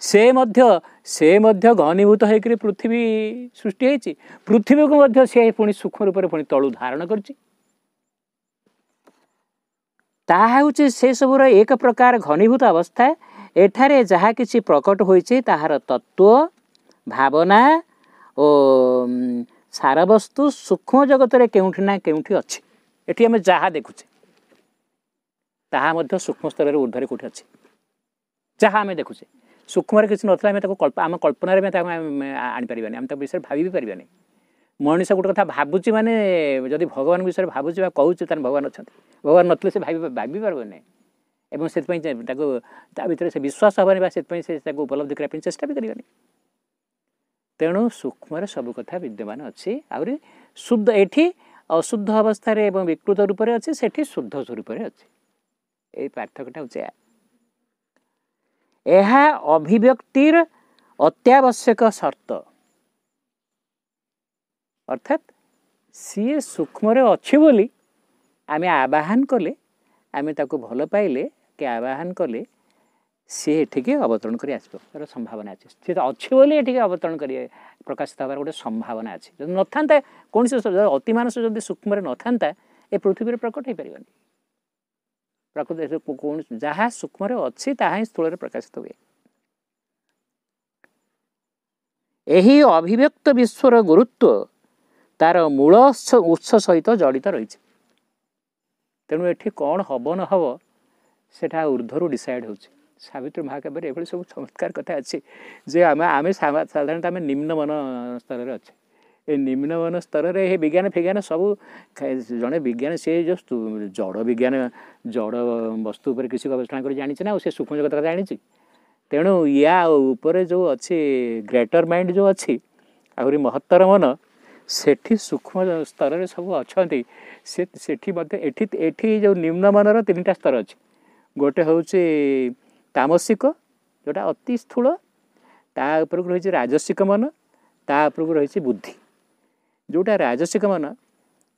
से मध्य घनीभूत होकर पृथ्वी सृष्टि होती पृथ्वी को मध्य से पुणी सूक्ष्म रूप से पुणी तलू धारण करछि से सबूर एक प्रकार घनीभूत अवस्था एठारे जहाँ किसी प्रकट होइछि ताहार तत्व भावना और सारवस्तु सूक्ष्म जगत रे केउठी ना केउठी अछि एठी हम जहाँ देखुचे ताहा मध्य सूक्ष्म स्तर रे ऊर्ध्व रे कोठी अछि जहाँ आम देखुचे सूक्ष्म किसी ना आम कल्पना आनी पारानी आम विषय भाभी भी पारानी मनीष गोटे कथा भावुची माने जदि भगवान विषय भावुची कहूँ भगवान अच्छा भगवान नतले से भावी पार्बनी एवं से भर से विश्वास हेनी से उपलब्धि करने चेष्टा भी करें तेणु सूक्ष्म सब कथा विद्यमान अच्छी आहरी शुद्ध एठी अशुद्ध अवस्था एवं विकृत रूप से अच्छे सेठी शुद्ध स्वरूप से अच्छे यही पार्थक्यटा हूँ यह अभिव्यक्तिर अत्यावश्यक शर्त अर्थात सी सूक्ष्म अच्छी बोली आम आवाहन कले आम ताको भल पाइले कि आवाहन कले सी एठिके अवतरण कर आसबार संभावना अच्छे सी तो अच्छी बोली एठिके अवतरण कर प्रकाशित हबार गोटे संभावना अच्छे जब न था कौन अतिमानस जब सूक्ष्म न था ए पृथ्वी प्रकट हो पार प्रकृति कौन जहाँ सूक्ष्म अच्छी ताहा ही स्थूल प्रकाशित हुए ଏହି ଅଭିବ୍ୟକ୍ତ ବିଶ୍ୱର ଗୁରୁତ୍ୱ ତାର ମୂଳ ଉତ୍ସ ସହିତ ଜଡ଼ିତ ରହିଛି। ତେଣୁ ଏଠି କ'ଣ ହେବ ନ ହେବ ସେଟା ଉର୍ଦ୍ଧ୍ୱରୁ ଡିସାଇଡ଼୍ ହେଉଛି। ସାବିତ୍ରୀ ମହାକାବ୍ୟରେ ଏଭଳି ସବୁ ଚମତ୍କାର କଥା ଅଛି ଯେ ଆମେ ସାଧାରଣତଃ ଆମେ ନିମ୍ନମାନ ସ୍ତରରେ ଅଛେ। ଏ ନିମ୍ନମାନ ସ୍ତରରେ ଏ ବିଜ୍ଞାନ ଫିଜ୍ଞାନ ସବୁ ଜଣେ ବିଜ୍ଞାନ ସେ ଯେଉଁ ଜଡ଼ ବିଜ୍ଞାନ ଜଡ଼ ବସ୍ତୁ ଉପରେ କିଛି ଗବେଷଣା କରି ଜାଣିଛି ନା ଆଉ ସେ ସୂକ୍ଷ୍ମ ଜଗତ କଥା ଜାଣିଛି। ତେଣୁ ୟା ଉପରେ ଯେଉଁ ଅଛି ଗ୍ରେଟର ମାଇଣ୍ଡ ଯେଉଁ ଅଛି ଆହୁରି ମହତ୍ତର ମନ ସେଠି ସୂକ୍ଷ୍ମ ସ୍ତରରେ ସବୁ ଅଛନ୍ତି। ସେଠି ମଧ୍ୟ ଏଠି ଯେଉଁ ନିମ୍ନମାନର 3ଟା ସ୍ତର ଅଛି। ଗୋଟେ ହେଉଛି ତାମସିକ ଯେଉଁଟା ଅତି ସ୍ଥୂଳ, ତା ଉପରକୁ ରହିଛି ରାଜସିକ ମନ, ତା ଉପରକୁ ରହିଛି ବୁଦ୍ଧି। ଯେଉଁଟା ରାଜସିକ ମନ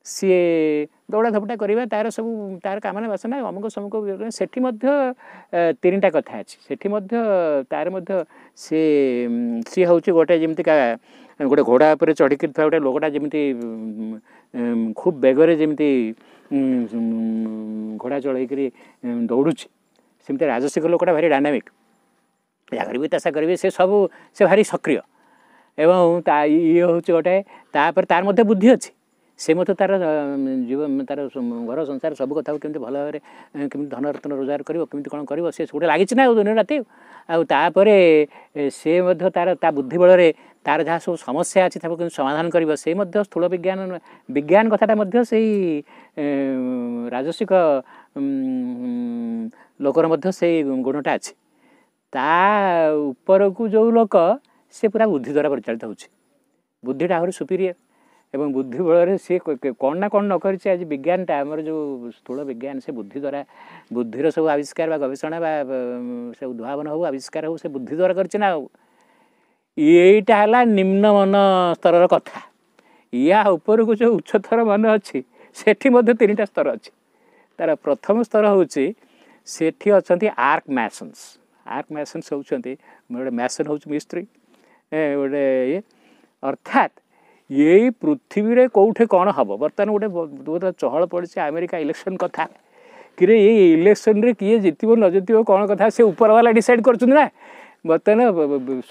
ସିଏ ଦୌଡ଼ା ଧପଟା କରିବା ତାର ସବୁ ତାର କାମନା ବାସନା ଅମୁକ ସମୁକ ସେଠି ମଧ୍ୟ 3ଟା କଥା ଅଛି। ସେଠି ମଧ୍ୟ ତାର ମଧ୍ୟ ସିଏ ହେଉଛି ଗୋଟେ ଯେମିତିକା ଗୋଟେ ଘୋଡ଼ା ଉପରେ ଚଢ଼ିକି ଥିବା ଗୋଟେ ଲୋକଟା ଯେମିତି ଖୁବ୍ ବେଗରେ ଯେମିତି ଘୋଡ଼ା ଚଢ଼େଇକରି ଦୌଡ଼ୁଛି ସେମିତି ରାଜସିକ ଲୋକଟା ଭାରି ଡାଇନାମିକ୍। ଏହା କରିବି ତାଷା କରିବି ସେ ସବୁ ସେ ଭାରି ସକ୍ରିୟ ଏବଂ ଇଏ ହେଉଛି ଗୋଟେ। ତାପରେ ତାର ମଧ୍ୟ ବୁଦ୍ଧି ଅଛି। ସେ ମଧ୍ୟ ତାର ତାର ଘର ସଂସାର ସବୁ କଥାକୁ କେମିତି ଭଲ ଭାବରେ କେମିତି ଧନ ରତ୍ନ ରୋଜଗାର କରିବ କେମିତି କ'ଣ କରିବ ସେ ଗୋଟେ ଲାଗିଛି ନା ଆଉ ଦିନ ରାତି। ଆଉ ତାପରେ ସେ ମଧ୍ୟ ତା ବୁଦ୍ଧି ବଳରେ ତାର ଯାହା ସବୁ ସମସ୍ୟା ଅଛି ତାକୁ କେମିତି ସମାଧାନ କରିବ ସେ ମଧ୍ୟ ସ୍ଥୂଳ ବିଜ୍ଞାନ କଥାଟା ମଧ୍ୟ ସେଇ ରାଜସିକ ଲୋକର ମଧ୍ୟ ସେଇ ଗୁଣଟା ଅଛି। ତା ଉପରକୁ ଯେଉଁ ଲୋକ ସେ ପୁରା ବୁଦ୍ଧି ଦ୍ୱାରା ପରିଚାଳିତ ହେଉଛି। ବୁଦ୍ଧିଟା ଆହୁରି ସୁପିରିୟର ଏବଂ ବୁଦ୍ଧି ବଳରେ ସିଏ କ'ଣ ନା କ'ଣ ନ କରିଛି। ଆଜି ବିଜ୍ଞାନଟା ଆମର ଯେଉଁ ସ୍ଥୂଳ ବିଜ୍ଞାନ ସେ ବୁଦ୍ଧି ଦ୍ୱାରା ବୁଦ୍ଧିର ସବୁ ଆବିଷ୍କାର ବା ଗବେଷଣା ବା ସେ ଉଦ୍ଭାବନ ହେଉ ଆବିଷ୍କାର ହେଉ ସେ ବୁଦ୍ଧି ଦ୍ୱାରା କରିଛି ନା ଆଉ। ଏଇଟା ହେଲା ନିମ୍ନମାନ ସ୍ତରର କଥା। ୟା ଉପରକୁ ଯେଉଁ ଉଚ୍ଚତର ମନ ଅଛି ସେଠି ମଧ୍ୟ 3ଟା ସ୍ତର ଅଛି। ତାର ପ୍ରଥମ ସ୍ତର ହେଉଛି ସେଠି ଅଛନ୍ତି ଆର୍କ ମ୍ୟାସନ୍ସ। ଆର୍କ ମ୍ୟାସନ୍ସ ହେଉଛନ୍ତି ଗୋଟେ ମ୍ୟାସନ୍ ହେଉଛି ମିସ୍ତ୍ରୀ ଗୋଟେ ଇଏ ଅର୍ଥାତ୍ ଏଇ ପୃଥିବୀରେ କେଉଁଠି କ'ଣ ହେବ। ବର୍ତ୍ତମାନ ଗୋଟେ ଚହଳ ପଡ଼ିଛି ଆମେରିକା ଇଲେକ୍ସନ୍ କଥା କିରେ ଏଇ ଇଲେକ୍ସନ୍ରେ କିଏ ଜିତିବ ନ ଜିତିବ କ'ଣ କଥା ସେ ଉପରବାଲା ଡିସାଇଡ଼୍ କରୁଛନ୍ତି ନା। ବର୍ତ୍ତମାନ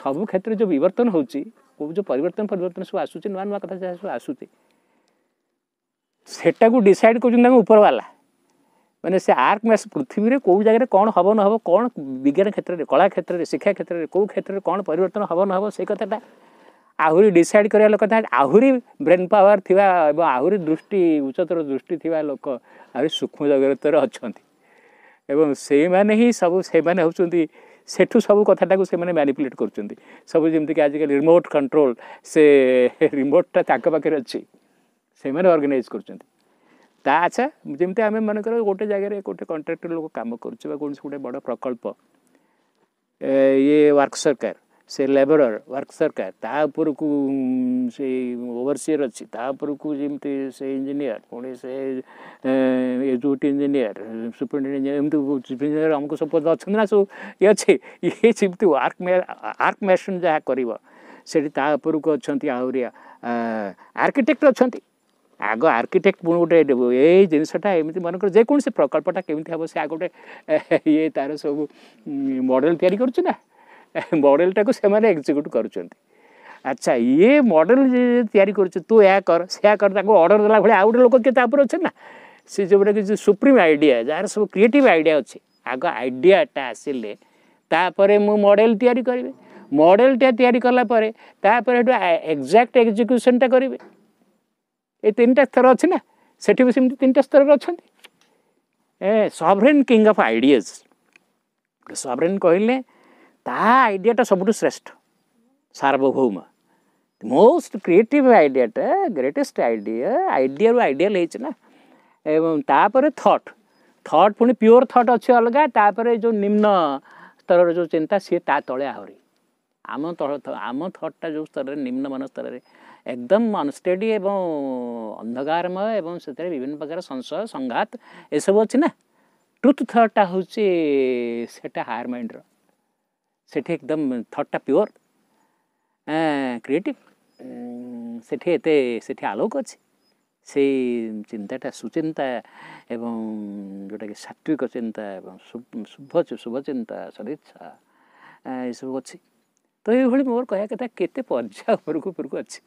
ସବୁ କ୍ଷେତ୍ରରେ ଯେଉଁ ବିବର୍ତ୍ତନ ହେଉଛି ଯେଉଁ ପରିବର୍ତ୍ତନ ସବୁ ଆସୁଛି ନୂଆ ନୂଆ କଥା ଯାହା ସବୁ ଆସୁଛି ସେଟାକୁ ଡିସାଇଡ଼୍ କରୁଛନ୍ତି ତାଙ୍କ ଉପରବାଲା। ମାନେ ସେ ଆର୍କ ମ୍ୟାସ୍ ପୃଥିବୀରେ କେଉଁ ଜାଗାରେ କ'ଣ ହେବ ନ ହେବ କ'ଣ ବିଜ୍ଞାନ କ୍ଷେତ୍ରରେ କଳା କ୍ଷେତ୍ରରେ ଶିକ୍ଷା କ୍ଷେତ୍ରରେ କେଉଁ କ୍ଷେତ୍ରରେ କ'ଣ ପରିବର୍ତ୍ତନ ହେବ ନ ହେବ ସେଇ କଥାଟା ଆହୁରି ଡିସାଇଡ଼୍ କରିବା ଲୋକ ଆହୁରି ବ୍ରେନ୍ ପାୱାର ଥିବା ଏବଂ ଆହୁରି ଉଚ୍ଚତର ଦୃଷ୍ଟି ଥିବା ଲୋକ ଆହୁରି ସୂକ୍ଷ୍ମ ଜଗତରେ ଅଛନ୍ତି ଏବଂ ସେଇମାନେ ହିଁ ସେମାନେ ହେଉଛନ୍ତି ସେଠୁ ସବୁ କଥାଟାକୁ ସେମାନେ ମ୍ୟାନିପୁଲେଟ୍ କରୁଛନ୍ତି। ସବୁ ଯେମିତିକି ଆଜିକାଲି ରିମୋଟ୍ କଣ୍ଟ୍ରୋଲ ସେ ରିମୋଟ୍ଟା ତାଙ୍କ ପାଖରେ ଅଛି ସେମାନେ ଅର୍ଗାନାଇଜ୍ କରୁଛନ୍ତି। ତା ଆଚ୍ଛା ଯେମିତି ଆମେ ମନେକର ଗୋଟେ ଜାଗାରେ ଗୋଟେ କଣ୍ଟ୍ରାକ୍ଟର ଲୋକ କାମ କରୁଛି ବା କୌଣସି ଗୋଟେ ବଡ଼ ପ୍ରକଳ୍ପ ଇଏ ୱାର୍କ ସରକାର ସେ ଲେବରର ୱାର୍କ ସରକାର ତା ଉପରକୁ ସେଇ ଓଭରସିୟର ଅଛି ତା ଉପରକୁ ଯେମିତି ସେ ଇଞ୍ଜିନିୟର ପୁଣି ସେ ଏଜୁକେଟ୍ ଇଞ୍ଜିନିୟର ସୁପରିଟେଣ୍ଡେଣ୍ଟ ଏମିତି ଚିଫ୍ ଇଞ୍ଜିନିୟର ଆମକୁ ସବୁ ଅଛନ୍ତି ନା ସବୁ ଇଏ ଅଛି। ଇଏ ଯେମିତି ଆର୍କ ମ୍ୟାସନ୍ ଯାହା କରିବ ସେଠି ତା ଉପରକୁ ଅଛନ୍ତି ଆହୁରି ଆର୍କିଟେକ୍ଟ ଅଛନ୍ତି। ଆଗ ଆର୍କିଟେକ୍ଟ ପୁଣି ଗୋଟେ ଏଇ ଜିନିଷଟା ଏମିତି ମନେକର ଯେକୌଣସି ପ୍ରକଳ୍ପଟା କେମିତି ହେବ ସେ ଆଗ ଗୋଟେ ଇଏ ତାର ସବୁ ମଡ଼େଲ ତିଆରି କରୁଛି ନା ମଡ଼େଲଟାକୁ ସେମାନେ ଏକ୍ଜିକ୍ୟୁଟ୍ କରୁଛନ୍ତି। ଆଚ୍ଛା ଇଏ ମଡ଼େଲ ତିଆରି କରୁଛି ତୁ ଏହା କର ସେୟା କର ତାକୁ ଅର୍ଡ଼ର ଦେଲା ଭଳିଆ ଆଉ ଗୋଟେ ଲୋକ କିଏ ତାପରେ ଅଛନ୍ତି ନା ସେ ଯେଉଁଟା କିଛି ସୁପ୍ରିମ୍ ଆଇଡ଼ିଆ ଯାହାର ସବୁ କ୍ରିଏଟିଭ୍ ଆଇଡ଼ିଆ ଅଛି ଆଗ ଆଇଡ଼ିଆଟା ଆସିଲେ ତାପରେ ମୁଁ ମଡ଼େଲ ତିଆରି କରିବି। ମଡ଼େଲଟା ତିଆରି କଲା ପରେ ତାପରେ ଏଠୁ ଏକ୍ଜାକ୍ଟ ଏକ୍ଜିକ୍ୟୁସନ୍ଟା କରିବେ। এই 3ଟା ସ୍ତର ଅଛି ନା ସେଠି ବି ସେମିତି 3ଟା ସ୍ତରରେ ଅଛନ୍ତି। ସଭରେନ୍ କିଙ୍ଗ ଅଫ୍ ଆଇଡ଼ିଆଜ୍ ସଭରେନ୍ କହିଲେ ତା ଆଇଡ଼ିଆଟା ସବୁଠୁ ଶ୍ରେଷ୍ଠ ସାର୍ବଭୌମ ମୋଷ୍ଟ କ୍ରିଏଟିଭ୍ ଆଇଡ଼ିଆଟା ଗ୍ରେଟେଷ୍ଟ ଆଇଡ଼ିଆରୁ ଆଇଡ଼ିଆଲ ହେଇଛି ନା। ଏବଂ ତାପରେ ଥଟ୍ ପୁଣି ପିଓର ଥଟ୍ ଅଛି ଅଲଗା ତାପରେ ଯେଉଁ ନିମ୍ନ ସ୍ତରର ଯେଉଁ ଚିନ୍ତା ସିଏ ତା ତଳେ ଆହୁରି ଆମ ଥଟ୍ଟା ଯେଉଁ ସ୍ତରରେ ନିମ୍ନମାନ ସ୍ତରରେ ଏକଦମ ଅନଷ୍ଟେଡ଼ି ଏବଂ ଅନ୍ଧକାରମୟ ଏବଂ ସେଥିରେ ବିଭିନ୍ନ ପ୍ରକାର ସଂଶୟ ସଂଘାତ ଏସବୁ ଅଛି ନା। ଟ୍ରୁଥ୍ ଥଟ୍ଟା ହେଉଛି ସେଟା ହାୟର ମାଇଣ୍ଡର ସେଠି ଏକଦମ ଥଟ୍ଟା ପିଓର କ୍ରିଏଟିଭ୍ ସେଠି ଆଲୋକ ଅଛି ସେଇ ଚିନ୍ତାଟା ସୁଚିନ୍ତା ଏବଂ ଯେଉଁଟାକି ସାତ୍ଵିକ ଚିନ୍ତା ଏବଂ ଶୁଭ ଚିନ୍ତା ସଦିଚ୍ଛା ଏସବୁ ଅଛି। तो ये मोर कह कथा केते पर्याय उपरकू अच्छी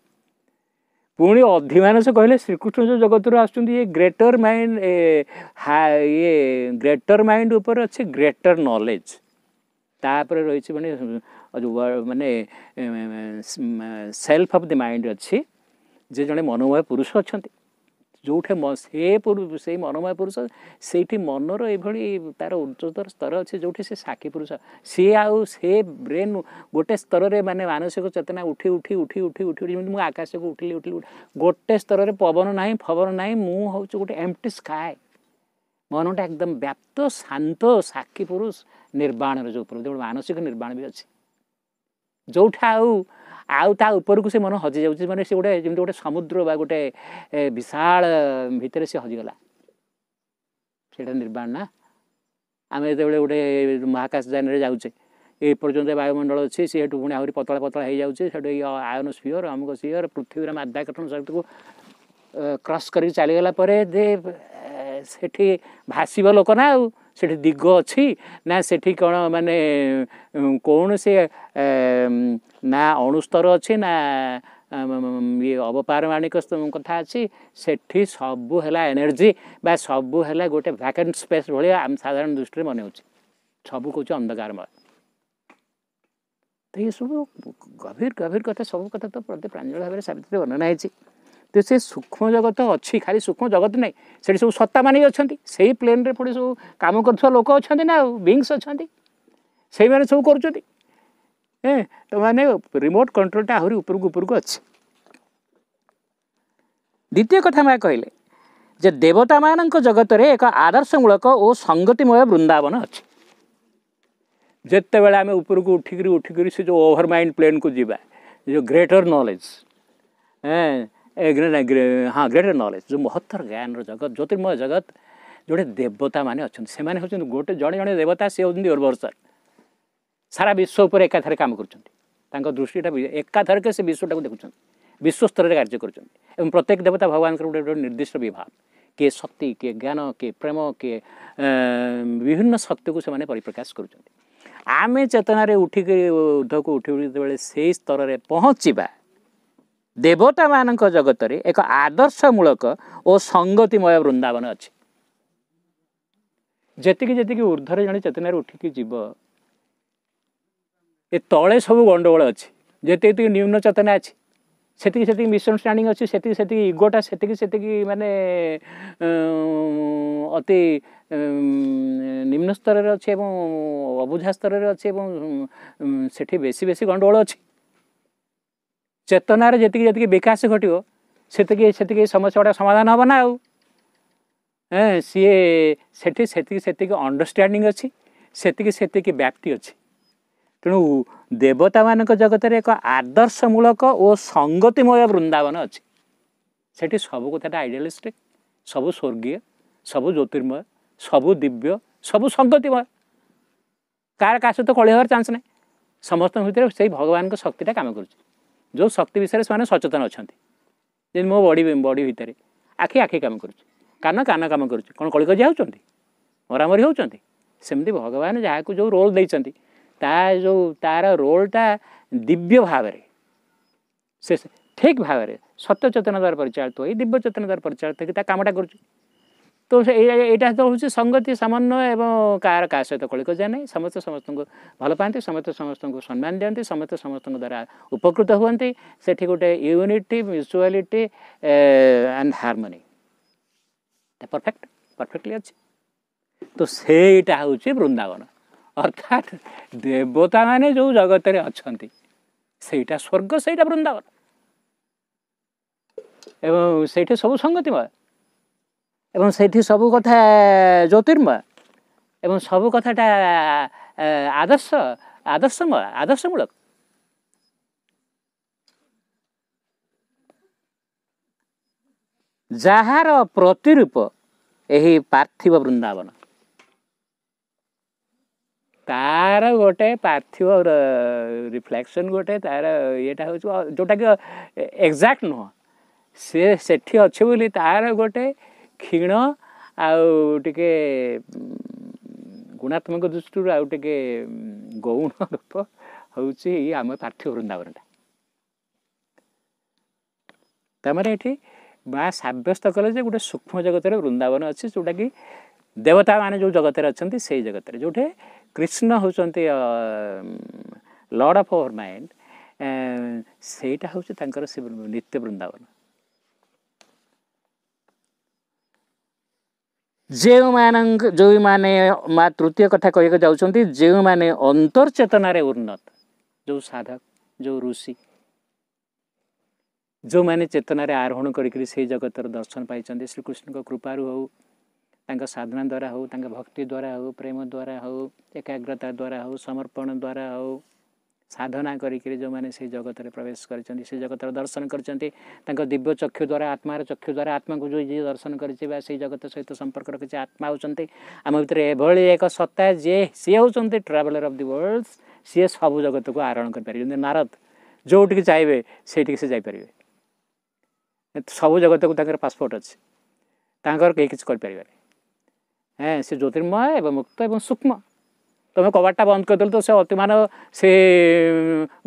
पुणी अधिमानस कहले श्रीकृष्ण जो जगत आसुँच ये ग्रेटर माइंड ये ग्रेटर माइंड उपर अच्छे ग्रेटर नॉलेज तापर रही माने सेल्फ ऑफ द माइंड अच्छी जे जड़े मनोमय पुरुष अच्छा जो से मनोमय पुरुष से मनर ये तार उच्चतर स्तर अच्छे जो से साक्षी पुरुष सी आउ से ब्रेन गोटे स्तर में माने मानसिक चेतना उठी उठी उठी उठी उठी उठी आकाश को उठिली उठिली गोटे स्तर में पवन ना फवन ना हूँ गोटे एम्प्टी स्काए मनटा एकदम व्याप्त शांत साक्षी पुरुष निर्वाण जो मानसिक निर्वाण भी अच्छे जोठा आउ ता ऊपर को से मन हजि जाऊँ माने से गोटे जमी गोटे समुद्र बा गोटे विशाल भितर से हजिगला से निर्वाण ना आम जो गोटे महाकाश यान जाऊे ये पर्यंत वायुमंडल अच्छी सी पुणी आहरी पतला पतला हो जाऊे आयन स्फीयर अमुक स्फीयर पृथ्वी माध्याकर्षण शक्ति को क्रॉस कर चलीगला सेठी भाषिब लोक ना सेठी दिग अच्छी ना सेठी कौन माने कौन से ना अणुस्तर अच्छी ना ये अवपारमाणिक कथा अच्छी सेठी सबू है एनर्जी बा सबू है गोटे वैकेंट स्पेस भाया आम साधारण दृष्टि मन हो सबू कौच अंधकारमय तो ये सब गभीर गभीर कथा सब कथा तो प्रति प्रांजल भाव में सावित्री वर्णना है तो से सूक्ष्म जगत अच्छी खाली सूक्ष्म जगत नहीं से सब सत्ता मान अच्छा से प्लेन रे पड़े सब कम कर लोक अच्छा ना बींग्स अच्छा से मैंने सब कर माने रिमोट कंट्रोलटा आहरी उपरकू उपरकू अच्छे द्वितीय कथा मैं कहले जे देवता मानक जगत रे एक आदर्शमूलक और संगतिमय वृंदावन अच्छे जिते बड़े आम उपरकू उठिक से जो ओभर माइंड प्लेन को जीवा जो ग्रेटर नॉलेज हाँ ग्रेटर नॉलेज जो महत्तर ज्ञान जगत ज्योतिर्मय जगत जोड़े देवता माने अच्छा से माने गोटे जड़े जड़े देवता सी होती ओरवर्सर सारा विश्व उपर एकाथरे काम कर दृष्टिटा एकाथरक से विश्वटा को देखुं विश्व स्तर में कार्य कर प्रत्येक देवता भगवान गोटे निर्दिष्ट विभाग किए शक्ति किए ज्ञान किए प्रेम किए विभिन्न शक्ति को से परिप्रकाश कर आमे चेतन उठिक ऊर्ध को उठी जो से स्तर में पहुँचा देवता मानक जगत रे एक आदर्शमूलक और संगतिमय वृंदावन अच्छे जेतिकी जेतिकी ऊर्धरे जड़े चेतन उठिकी जीव ए तले सब गंडगोल अच्छी जी न्यून चेतना अच्छी से मिसअंडरस्टांडिंग अच्छी से इगोटा से माने अति निम्न स्तर अच्छे अबुझा स्तर अच्छे से बेसी बेसी गंडगोल अच्छी चेतनार जी जी विकास घटो से समस्या समाधान हम ना सी से अंडरस्टांडिंग अच्छी से व्याप्ति अच्छी तेणु देवता मानक जगत रे एक आदर्शमूलक और संगतिमय वृंदावन अच्छी से सब कथा आइडियलिस्टिक सब स्वर्गीय सब ज्योतिर्मय सब दिव्य सब संगतिमय कार का सहित कलि हबार चांस ना समस्त भितर से भगवान को शक्तिटा काम कर जो शक्ति विषय से सचेतन अच्छा जे मो बॉडी भितर आखि आखि काम कर कान कान काम कर कौन कलिक जाऊँच मरामरी होती सेमती भगवान जहाँ को जो रोल देते जो तार रोलटा दिव्य भाव से ठीक भाव सत्य चेतन द्वारा परिचालित हो दिव्य चेतन द्वारा परिचालित हो कामटा कर तो यहाँ तो हूँ संगति समन्वय एवं कार का सहित कलिक जाए ना समस्त समस्त को भल पाते समस्त समस्त को सम्मान दिखती समस्त समस्त द्वारा उपकृत हुए से गोटे यूनिटी म्यूचुआलिटी एंड हार्मोनी परफेक्टली अच्छे तो सेटा हूँ वृंदावन अर्थात देवता माने जो जगत रे अच्छंती सेटा स्वर्ग सेटा वृंदावन एवं सेठी सब संगतिमय एवं सेठी सब कथा ज्योतिर्मय एवं सब कथाटा आदर्शमूलक जार प्रतिरूप यही पार्थिव वृंदावन तार गोटे पार्थिव रिफ्लेक्शन गोटे तार येटा हो जोटा कि एग्जैक्ट नुह से सेठी अच्छे बोली तार गोटे क्षीण आउ टिके गुणात्मक दृष्टि आउ टिके गौण रूप ହେଉଛି ଆମ ପାର୍ଥିବ ବୃନ୍ଦାବନଟା। ତାମାନେ ଏଠି ମା ସାବ୍ୟସ୍ତ କଲେ ଯେ ଗୋଟେ ସୂକ୍ଷ୍ମ ଜଗତରେ ବୃନ୍ଦାବନ ଅଛି, ଯେଉଁଟାକି ଦେବତାମାନେ ଯେଉଁ ଜଗତରେ ଅଛନ୍ତି ସେଇ ଜଗତରେ, ଯେଉଁଠି କୃଷ୍ଣ ହେଉଛନ୍ତି ଲର୍ଡ଼ ଅଫ୍ ଆୱାର ମାଇଣ୍ଡ, ସେଇଟା ହେଉଛି ତାଙ୍କର ସେ ନିତ୍ୟ ବୃନ୍ଦାବନ। ଯେଉଁମାନେ ମା ତୃତୀୟ କଥା କହିବାକୁ ଯାଉଛନ୍ତି, ଯେଉଁମାନେ ଅନ୍ତର୍ଚେତନାରେ ଉନ୍ନତ, ଯେଉଁ ସାଧକ, ଯେଉଁ ଋଷି, ଯେଉଁମାନେ ଚେତନାରେ ଆରୋହଣ କରିକି ସେଇ ଜଗତର ଦର୍ଶନ ପାଇଛନ୍ତି, ଶ୍ରୀକୃଷ୍ଣଙ୍କ କୃପାରୁ ହେଉ, ତାଙ୍କ ସାଧନା ଦ୍ୱାରା ହେଉ, ତାଙ୍କ ଭକ୍ତି ଦ୍ୱାରା ହେଉ, ପ୍ରେମ ଦ୍ୱାରା ହେଉ, ଏକାଗ୍ରତା ଦ୍ୱାରା ହେଉ, ସମର୍ପଣ ଦ୍ୱାରା ହେଉ, ସାଧନା କରିକି ଯେଉଁମାନେ ସେଇ ଜଗତରେ ପ୍ରବେଶ କରିଛନ୍ତି, ସେ ଜଗତର ଦର୍ଶନ କରିଛନ୍ତି, ତାଙ୍କ ଦିବ୍ୟ ଚକ୍ଷୁ ଦ୍ୱାରା, ଆତ୍ମାର ଚକ୍ଷୁ ଦ୍ୱାରା ଆତ୍ମାକୁ ଯେଉଁ ଯିଏ ଦର୍ଶନ କରିଛି ବା ସେଇ ଜଗତ ସହିତ ସମ୍ପର୍କ ରଖିଛି, ଆତ୍ମା ହେଉଛନ୍ତି ଆମ ଭିତରେ ଏଭଳି ଏକ ସତ୍ତା ଯେ ସିଏ ହେଉଛନ୍ତି ଟ୍ରାଭେଲର ଅଫ୍ ଦି ୱାର୍ଲଡ। ସିଏ ସବୁ ଜଗତକୁ ଆରୋହଣ କରିପାରିବେ। ଯେମିତି ନାରଦ ଯେଉଁଠିକି ଚାହିଁବେ ସେଇଠିକି ସେ ଯାଇପାରିବେ। ସବୁ ଜଗତକୁ ତାଙ୍କର ପାସପୋର୍ଟ ଅଛି, ତାଙ୍କର କେହି କିଛି କରିପାରିବେନି। ସେ ଜ୍ୟୋତିର୍ମୟ ଏବଂ ମୁକ୍ତ ଏବଂ ସୂକ୍ଷ୍ମ। ତୁମେ କବାଟଟା ବନ୍ଦ କରିଦେଲେ ତ ସେ ଅତିମାନ ସେ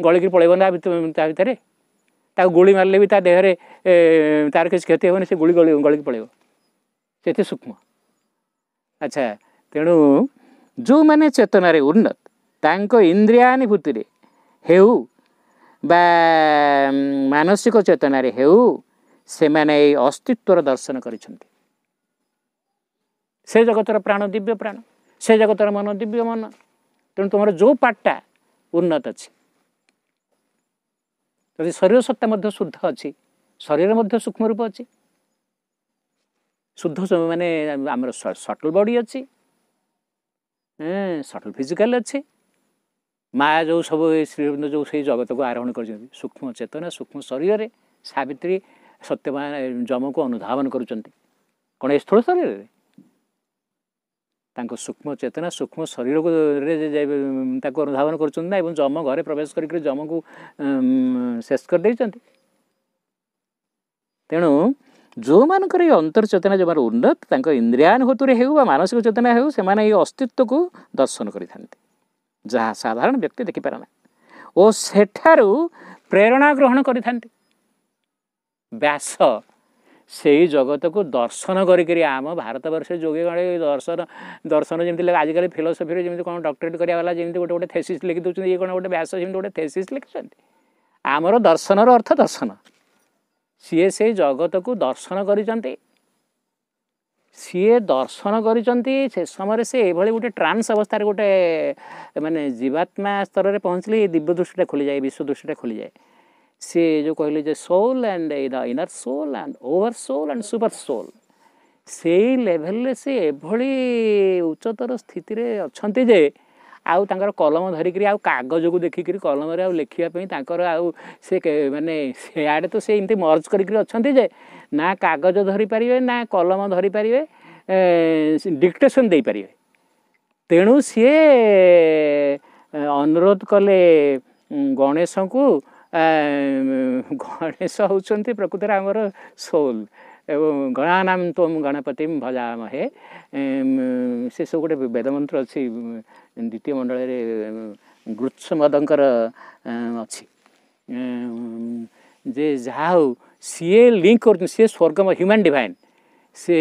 ଗଳିକି ପଳେଇବ ନା ତା ଭିତରେ। ତାକୁ ଗୁଳି ମାରିଲେ ବି ତା ଦେହରେ ତାର କିଛି କ୍ଷତି ହେବନି, ସେ ଗଳିକି ପଳେଇବ। ସେତେ ସୂକ୍ଷ୍ମ। ଆଚ୍ଛା, ତେଣୁ ଯେଉଁମାନେ ଚେତନାରେ ଉନ୍ନତ, ତାଙ୍କ ଇନ୍ଦ୍ରିୟାନୁଭୂତିରେ ହେଉ ବା ମାନସିକ ଚେତନାରେ ହେଉ, ସେମାନେ ଏଇ ଅସ୍ତିତ୍ୱର ଦର୍ଶନ କରିଛନ୍ତି। ସେ ଜଗତର ପ୍ରାଣ ଦିବ୍ୟ ପ୍ରାଣ, ସେ ଜଗତର ମନ ଦିବ୍ୟ ମନ। ତେଣୁ ତୁମର ଯେଉଁ ପାର୍ଟଟା ଉନ୍ନତ ଅଛି, ଯଦି ଶରୀର ସତ୍ତା ମଧ୍ୟ ଶୁଦ୍ଧ ଅଛି, ଶରୀର ମଧ୍ୟ ସୂକ୍ଷ୍ମ ରୂପ ଅଛି, ଶୁଦ୍ଧ ମାନେ ଆମର ସଟଲ ବଡି ଅଛି, ସଟଲ ଫିଜିକାଲ ଅଛି। ମା ଯେଉଁ ସବୁ ଶ୍ରୀଅରବିନ୍ଦ ଯେଉଁ ସେଇ ଜଗତକୁ ଆରୋହଣ କରିଛନ୍ତି, ସୂକ୍ଷ୍ମ ଚେତନା ସୂକ୍ଷ୍ମ ଶରୀରରେ ସାବିତ୍ରୀ ସତ୍ୟବାନ ଯମକୁ ଅନୁଧାବନ କରୁଛନ୍ତି। କ'ଣ ଏ ସ୍ଥୂଳ ଶରୀରରେ? ତାଙ୍କ ସୂକ୍ଷ୍ମ ଚେତନା ସୂକ୍ଷ୍ମ ଶରୀରକୁ ତାକୁ ଅନୁଧାବନ କରୁଛନ୍ତି ନା, ଏବଂ ଯମ ଘରେ ପ୍ରବେଶ କରିକି ଯମକୁ ଶେଷ କରିଦେଇଛନ୍ତି। ତେଣୁ ଯେଉଁମାନଙ୍କର ଏଇ ଅନ୍ତର୍ଚେତନା ଯେଉଁମାନେ ଉନ୍ନତ, ତାଙ୍କ ଇନ୍ଦ୍ରିୟାନୁଭୂତିରେ ହେଉ ବା ମାନସିକ ଚେତନା ହେଉ, ସେମାନେ ଏଇ ଅସ୍ତିତ୍ୱକୁ ଦର୍ଶନ କରିଥାନ୍ତି, ଯାହା ସାଧାରଣ ବ୍ୟକ୍ତି ଦେଖିପାରେ ନା, ଓ ସେଠାରୁ ପ୍ରେରଣା ଗ୍ରହଣ କରିଥାନ୍ତି। ବ୍ୟାସ ସେଇ ଜଗତକୁ ଦର୍ଶନ କରିକିରି ଆମ ଭାରତବର୍ଷରେ ଯୋଗୀ ଗଣେ ଦର୍ଶନ ଯେମିତି ଆଜିକାଲି ଫିଲୋସଫିରେ ଯେମିତି କ'ଣ ଡକ୍ଟରେଟ୍ କରିବା ବାଲା ଯେମିତି ଗୋଟେ ଥେସିସ୍ ଲେଖି ଦେଉଛନ୍ତି, ଇଏ କ'ଣ ଗୋଟେ ବ୍ୟାସ ଯେମିତି ଗୋଟେ ଥେସିସ୍ ଲେଖିଛନ୍ତି। ଆମର ଦର୍ଶନର ଅର୍ଥ ଦର୍ଶନ। ସିଏ ସେଇ ଜଗତକୁ ଦର୍ଶନ କରିଛନ୍ତି। ସିଏ ଦର୍ଶନ କରିଛନ୍ତି ସେ ସମୟରେ ସେ ଏଭଳି ଗୋଟେ ଟ୍ରାନ୍ସ ଅବସ୍ଥାରେ ଗୋଟେ ମାନେ ଜୀବାତ୍ମା ସ୍ତରରେ ପହଞ୍ଚିଲେ ଏ ଦିବ୍ୟ ଦୃଷ୍ଟିଟା ଖୋଲିଯାଏ, ବିଶ୍ୱ ଦୃଷ୍ଟିଟା ଖୋଲିଯାଏ। ସେ ଯେଉଁ କହିଲେ ଯେ soul and inner soul and over soul and super soul, ସେଇ ଲେଭେଲରେ ସେ ଏଭଳି ଉଚ୍ଚତର ସ୍ଥିତିରେ ଅଛନ୍ତି ଯେ ଆଉ ତାଙ୍କର କଲମ ଧରିକିରି ଆଉ କାଗଜକୁ ଦେଖିକିରି କଲମରେ ଆଉ ଲେଖିବା ପାଇଁ ତାଙ୍କର ଆଉ ସେ ମାନେ ସେଆଡ଼େ ତ ସେ ଏମିତି ମର୍ଜ କରିକିରି ଅଛନ୍ତି ଯେ ନା କାଗଜ ଧରିପାରିବେ ନା କଲମ ଧରିପାରିବେ, ଡିକ୍ଟେସନ୍ ଦେଇପାରିବେ। ତେଣୁ ସିଏ ଅନୁରୋଧ କଲେ ଗଣେଶଙ୍କୁ। ଗଣେଶ ହେଉଛନ୍ତି ପ୍ରକୃତରେ ଆମର ସୋଲ୍, ଏବଂ ଗଣାନାମ ତ୍ୱଂ ଗଣପତିଂ ଭଜାମହେ। ସେ ସବୁ ଗୋଟେ ବେଦମନ୍ତ୍ର ଅଛି ଦ୍ୱିତୀୟ ମଣ୍ଡଳରେ ଗୃତ୍ସମଦଙ୍କର ଅଛି ଯେ ଯାହା ହଉ ସିଏ ଲିଙ୍କ କରୁଛନ୍ତି, ସିଏ ସ୍ୱର୍ଗ ହ୍ୟୁମାନ୍ ଡିଭାଇନ୍, ସେ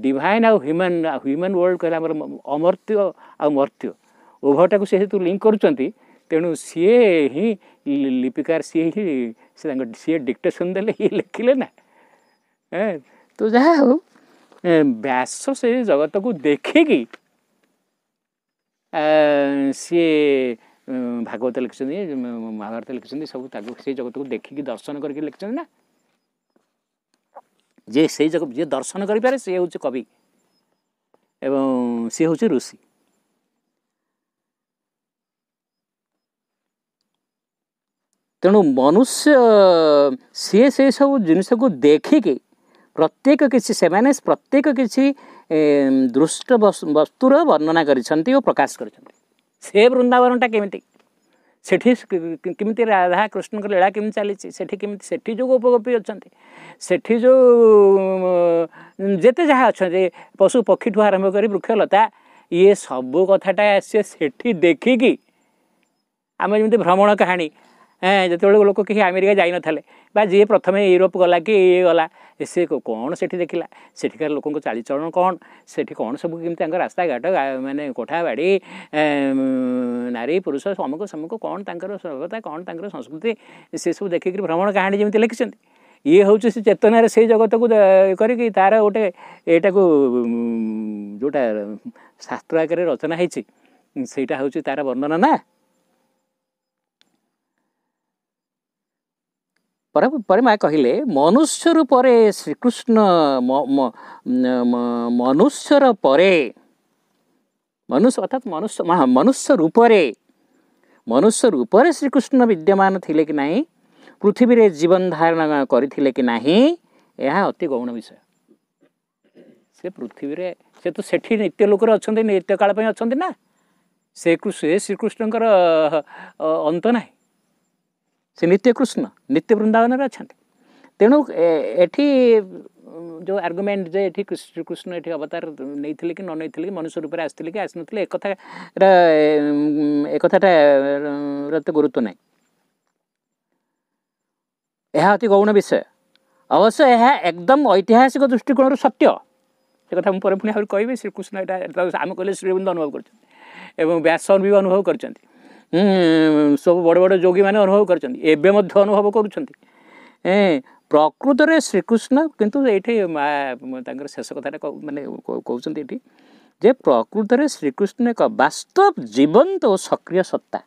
ଡିଭାଇନ୍ ଆଉ ହ୍ୟୁମାନ୍ ୱାର୍ଲଡ କହିଲେ ଆମର ଅମର୍ତ୍ୟ ଆଉ ମର୍ତ୍ୟ ଉଭୟଟାକୁ ସେ ଯେହେତୁ ଲିଙ୍କ କରୁଛନ୍ତି, ତେଣୁ ସିଏ ହିଁ ଲିପିକାର, ସିଏ ଡିକ୍ଟେସନ୍ ଦେଲେ ଇଏ ଲେଖିଲେ ନା। ତ ଯାହା ହଉ ବ୍ୟାସ ସେ ଜଗତକୁ ଦେଖିକି ସିଏ ଭାଗବତ ଲେଖିଛନ୍ତି, ମହାଭାରତ ଲେଖିଛନ୍ତି, ସବୁ ତାକୁ ସେଇ ଜଗତକୁ ଦେଖିକି ଦର୍ଶନ କରିକି ଲେଖିଛନ୍ତି ନା। ଯେ ସେଇ ଜଗତ ଯିଏ ଦର୍ଶନ କରିପାରେ ସିଏ ହେଉଛି କବି ଏବଂ ସିଏ ହେଉଛି ଋଷି। ତେଣୁ ମନୁଷ୍ୟ ସିଏ ସେଇ ସବୁ ଜିନିଷକୁ ଦେଖିକି ସେମାନେ ପ୍ରତ୍ୟେକ କିଛି ଦୃଷ୍ଟ ବସ୍ତୁର ବର୍ଣ୍ଣନା କରିଛନ୍ତି ଓ ପ୍ରକାଶ କରିଛନ୍ତି। ସେ ବୃନ୍ଦାବନଟା କେମିତି, ସେଠି କେମିତି ରାଧା କୃଷ୍ଣଙ୍କ ଲୀଳା କେମିତି ଚାଲିଛି, ସେଠି ଯେଉଁ ଗୋପଗୋପୀ ଅଛନ୍ତି, ସେଠି ଯେଉଁ ଯେତେ ଯାହା ଅଛନ୍ତି ପଶୁ ପକ୍ଷୀଠୁ ଆରମ୍ଭ କରି ବୃକ୍ଷଲତା, ଇଏ ସବୁ କଥାଟା ସେ ସେଠି ଦେଖିକି आम जमी भ्रमण कहानी जो लोक कहीं अमेरिका जाई नथले बा जी प्रथम यूरोप गला कि ये गला सी कौन से देखला सेठिकार लोक चालीचलन कौन से कौन सब केमी रास्ता घाट माने कोठा बाड़ी नारी पुरुष समूक समूक कौन तांकर सभ्यता कौन तांकर संस्कृति से सब देखिक भ्रमण कहानी जमी लिखिं ये हूँ से चेतन से जगत को करी तार गोटे यहाँ को जोटा शास्त्र आकार रचना होटा हूँ तार वर्णना ना पर माँ कहले मनुष्य रूपे श्रीकृष्ण मनुष्यर परे मनुष्य अर्थात मनुष्य रूपे श्रीकृष्ण विद्यमान थिले कि नहीं पृथ्वी रे जीवन धारण करथिले कि नहीं यह अति गौण विषय से पृथ्वी रे से तो सेठी नित्य लोक अच्छा नित्य काल अच्छा ना से श्रीकृष्ण अंत ना से नित्य कृष्ण नित्य वृंदावन अच्छा तेणु एठी जो आर्गुमेंट जे एठी श्रीकृष्ण एठी अवतार नहीं कि न नहीं कि मनुष्य रूप आसते कि आसन एक कथाटा तो गुरुत्व ना यह अति गौण विषय अवश्य यह एकदम ऐतिहासिक दृष्टिकोण सत्य से कथा मुझे पुणी कहि श्रीकृष्ण यहाँ आम कहले श्रीवृंद अनुभव कर व्यास भी अनुभव कर सब बड़ बड़ योगी मैंने अनुभव कर अनुभव कर प्रकृत में श्रीकृष्ण किंतु ये माँ शेष कथा मानने कहते जे प्रकृत में श्रीकृष्ण एक वास्तव जीवंत और सक्रिय सत्ता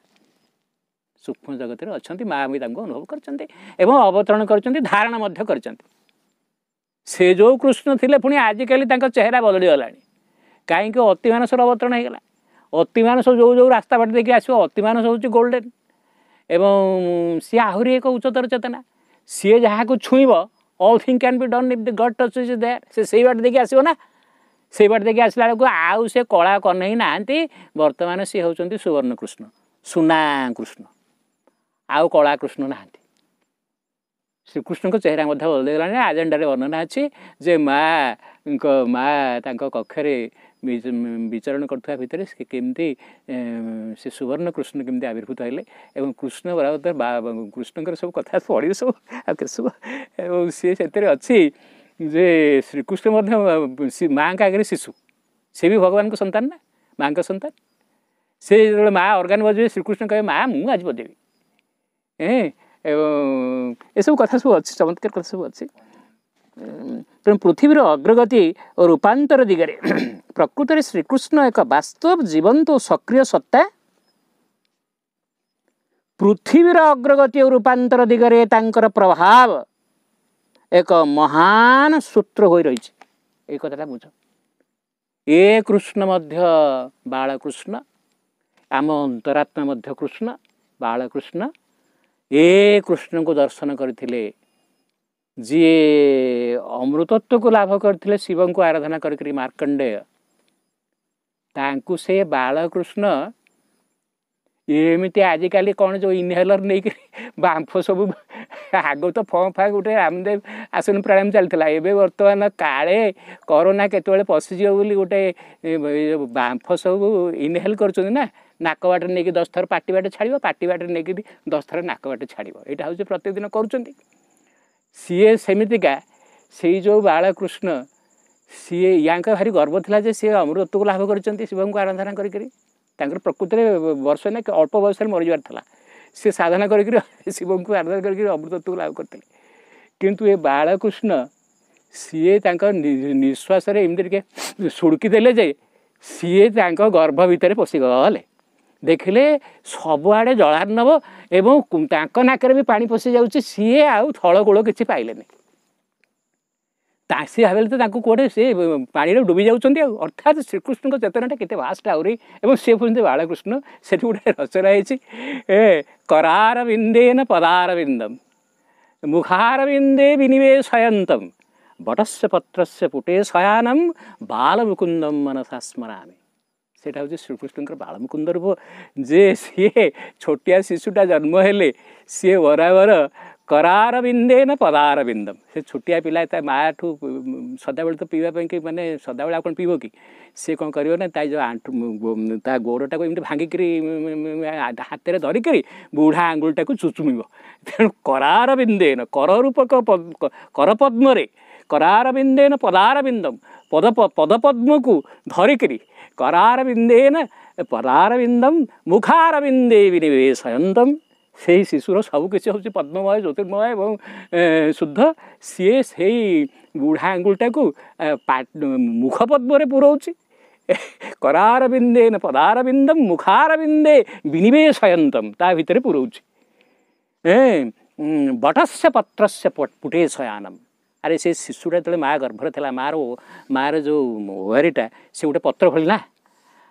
सूक्ष्म जगत में अच्छा माँ भी अनुभव कर अवतरण कर धारणा कर से जो कृष्ण थे पुणी आजिकल चेहरा बदली गला कहीं अति मानसर अवतरण होगा अति मानस जो जो रास्ता बाट देखिए आसो अति मानस हूँ गोल्डेन एवं सी आहरी एक उच्चतर चेतना सी जहाँ को छुईब all thing can be done if the God touch is there से बाट देखिए आसो ना से बाट देखिए आसला बेलू आउ से कला कन्हई ना बर्तमान सी होती सुवर्ण कृष्ण सुना कृष्ण आउ कला कृष्ण ना श्रीकृष्ण चेहरा बदल गला आजेंडार वर्णना अच्छी जे माँ कक्षरे विचरण करथुवा भितर से केमती से सुवर्ण कृष्ण केमती आविर्भूत हेले एवं कृष्ण बराबर कृष्णकर सब कथा पढ़ी सब सब सी से अच्छी जे श्रीकृष्ण माँ का आगे शिशु से भी भगवान को संतान ना माँ का संतान से जो माँ अर्गान बजे श्रीकृष्ण कहे माँ मुझे आज बजेबी ये सब कथा सब अच्छी चमत्कार कथा सब अच्छी तेणु पृथ्वीर अग्रगति और रूपांतर दिगरे प्रकृत में श्रीकृष्ण एक वास्तव जीवंत और सक्रिय सत्ता पृथ्वीर अग्रगति और रूपांतर दिगरे तांकर प्रभाव एक महान सूत्र हो रही है कथा बुझ ए कृष्ण मध्य बालकृष्ण आम अंतरात्मा मध्य कृष्ण बालकृष्ण ए कृष्ण को दर्शन करथिले जी अमृतत्व को लाभ करथिले शिव को आराधना करके मार्कंडेय तांकु से बालकृष्ण एमती आजिकल कौन जो इनहेलर नहीं बांफ सब आग तो फँ फा गोटे रामदेव आसन प्राणायाम चलता एवं बर्तमान काले कोरोना केतवे पशिज बोली गोटे बांफ सब इनहेल कर नाक बाट नहीं 10 थर पाटी बाट छाड़ पाटी बाट नहीं 10 थर नाक बाट छाड़ यहाँ हूँ प्रत्येक दिन कर सीए सेमितिका से जो बालकृष्ण सीए या भारी गर्व था जे सी अमृतत्व को लाभ कर शिव को आराधना कर प्रकृति में वर्ष ना अल्प बयस मरीजार था सी साधना कर शिव को आराधना कर अमृतत्व को लाभ करते किंतु ये बालकृष्ण सीए निश्वास एमती सुड़की देले जे सीए गर्भ भितर पशिगले देखिले सबुआड़े जलार्णव एवं नाकर भी पानी पशि जाऊँगी सीए आउ थलकूल किसी पाइले सी भावे तो कौटे सी पानी डूबी जाऊँगी अर्थात श्रीकृष्ण चेतनाटा केते वास्ट आहरी एवं सी पुणी बालकृष्ण से गोटे रचना है करार बिंदेन पदार बिंदम मुखार बिंदे विनिवेशयन्तम बटस्य पत्रस्य पुटे शयानम बालमुकुंदम मनसा स्मरामि सेटा हूँ श्रीकृष्ण बालमुकुंद रूप जे सी छोटिया शिशुटा जन्म हेले सी बराबर करार बिंदेन पदार बिंदम से छोटिया पिला माँ ठू सदाबले तो पीवाई कि माने सदाबले आप पीब कि सी कौन कर जो आंठू ता गोड़टा को एमती भांगिक हाथ में धरिक बुढ़ा आंगुलटा को चुचुमिब तेणु करार बिंदेन कर रूपक कर पद्म करार बिंदेन पदार बिंदम पदपद्म को धरिक करार बिंदेन पदार बिंदम मुखार बिंदे विनिवेशयन्तम से शिशुर सबकिछि हूँ पद्ममय ज्योतिर्मय एवं शुद्ध सी से बुढ़ा आंगुलटा को मुखपद्म पुरौची करार बिंदेन पदार बिंदम मुखार बिंदे विनिवेशयन्तम ता भितर पुरौची बटस्य पत्रस्य पुटे शयानम अरे से शिशुटा जो माँ गर्भर था मार जो ओहरीटा से गोटे पत्र भली ना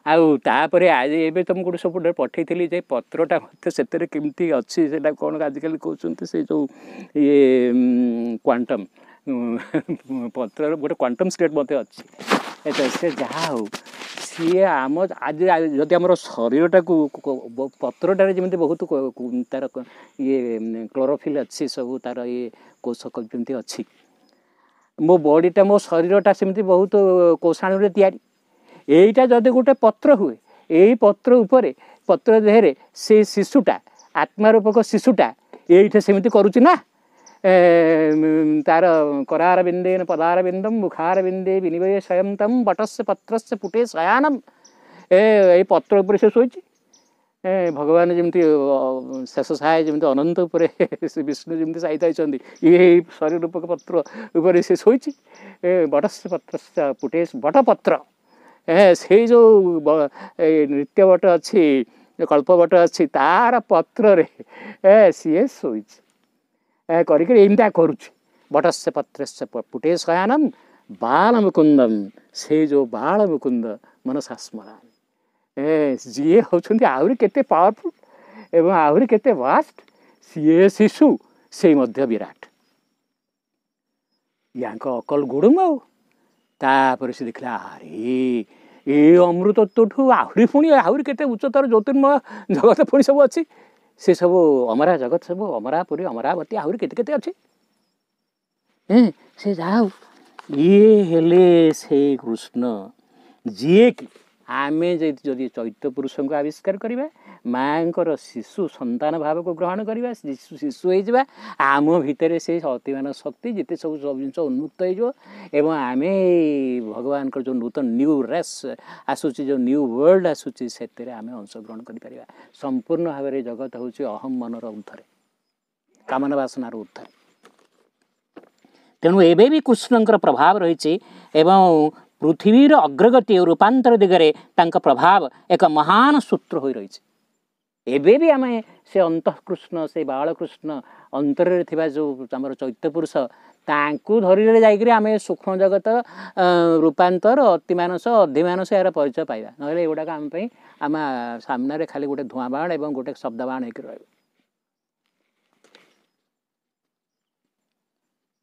आउे आज एवं तुम गोटे सब पठेली जे पत्रटा मत से केमती अच्छी से कौन आजिकल कहते से जो ये क्वांटम पत्र गोटे क्वांटम स्टेट मत अच्छी से जहाँ हो सी आम आज जदि आम शरीरटा को पत्रटार जमी बहुत तार ये क्लोरोफिल अच्छी सब तार ये कोशक जमी अच्छी मो बॉडीटा मो शरीरटा सेमती बहुत कोषाणु तैयारी यहीटा जदि गोटे पत्र हुए यही पत्र उपरे पत्र देहरे से शिशुटा आत्मा रूपक शिशुटा यहीठे सेमती करुच्ची ना तार करार बिंदेन पदार बिंदम मुखार बिंदे विनिवेशयन्तम बटस्य पत्रस्य पुटे शयानम ए पत्र उपर से शोची भगवान जमी शेष साय जमी अनंत उपर विष्णु जमी साई ये शरीर रूपक पत्र उपर से शोची बटस्य पत्रस्य पुटे बटपत्र से जो नृत्य बट अच्छी कल्प बट अच्छी तार पत्र सी शोची करमता करुच्ची बटस्य पत्रस्य पुटे शयानम बाल मुकुंदम से जो बाल मुकुंद मनसा स्मरामि जी होती आहरी केते पावरफुल एवं आहरी केते वास्ट सी शिशु से मध्य विराट या अकल गुड़ुम आपर से देखला अरे ये अमृतत्व आहरी पुणी आहरी केते उच्चतर ज्योतिर्मय जगत पुणी सब अच्छी से सब अमरा जगत सब अमरापुरी अमरावती आहरी केते केते अच्छी से जाओ ये हेले से कृष्ण जी कि आमे जदि चैत्य पुरुष को आविष्कार करवा माँ शिशु संतान भाव को ग्रहण करवा शिशु हो आम भितर से अतिमान शक्ति जिते सब जिन उन्मुक्त हो आम भगवान जो नूतन न्यू रेस आसूची जो न्यू वर्ल्ड आसूची से आम अंशग्रहण कर संपूर्ण भाव में जगत हूँ अहम मनर ऊर्धरे कामना वासनार ऊर्धरे तेणु एबे भी कृष्णंकर प्रभाव रही पृथ्वीर अग्रगति और रूपांतर दिगरे तांका प्रभाव एक महान सूत्र हो रही एबे भी आम से अंतकृष्ण से बालकृष्ण अंतर थिबा जो आमर चैत्य पुरुष तांकु धरिले जाइकरी आम सूक्ष्म जगत रूपांतर अतिमानस अधिमानस यार परिचय पाइबा नहले एगुड़ाक आम आम सामने खाली गोटे धुआं बाण एवं गोटे शब्द बाण होकर रह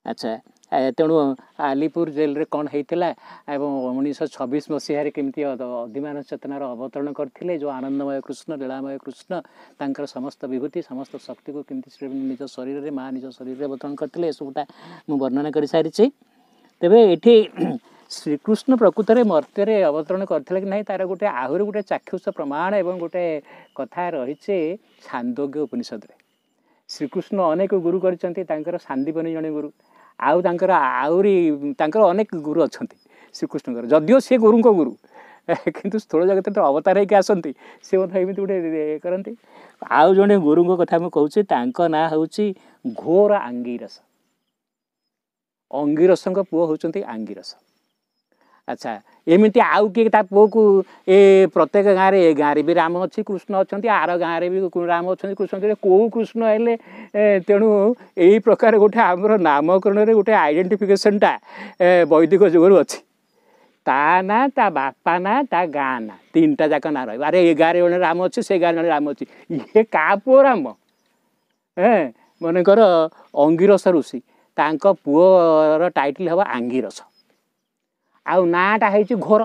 अच्छा तेणु आलीपुर जेल रे कौन होता है 1926 मसीह केमती अधिमान चेतनार अवतरण करते जो आनंदमय कृष्ण लीलामय कृष्ण तांकर समस्त विभूति समस्त शक्ति को केमती निज शरीर में माँ निज शरीर में अवतरण करते सबूटा मुझे वर्णना कर सारी तेरे ये श्रीकृष्ण प्रकृत में मर्त्य अवतरण करते कि ना तार गोटे आहरी गोटे चाक्षुष प्रमाण एवं गोटे कथा रही छांदोग्य उपनिषद श्रीकृष्ण अनेक गुरु कर सांदीपनी जड़े गुरु आउ तांकर आहरी तांकर अनेक गुरु अच्छा श्रीकृष्ण जदिओ सी गुरु गुरु किंतु स्थूल जगत तो अवतार होकर आसती सी एमती गोटे करती आउ जड़े गुरु कथा मुझे कहूँ ना हूँ घोर आंगिरस अंगिरस पुओ होती आंगिरस अच्छा एमती आउ किए पुओ को ए प्रत्येक गाँव में गाँव भी राम अच्छी कृष्ण अच्छा आर गाँव में भी राम अच्छा कृष्ण कौ कृष्ण हेले तेणु यही प्रकार गोटे आमर नामकरण में गोटे आइडेंटिफिकेशनटा वैदिक जुगरू अच्छी ता ना ता बापा ना ता गाँ ना तीन टा जाक ना रहा अरे ए गाँव जड़े राम अच्छे से गाँव जड़े राम अच्छी ये का पुओ राम मनकर अंगिरस ऋषि तांको पुओर टाइटल हम आंगिरस आउ नाटा है घोर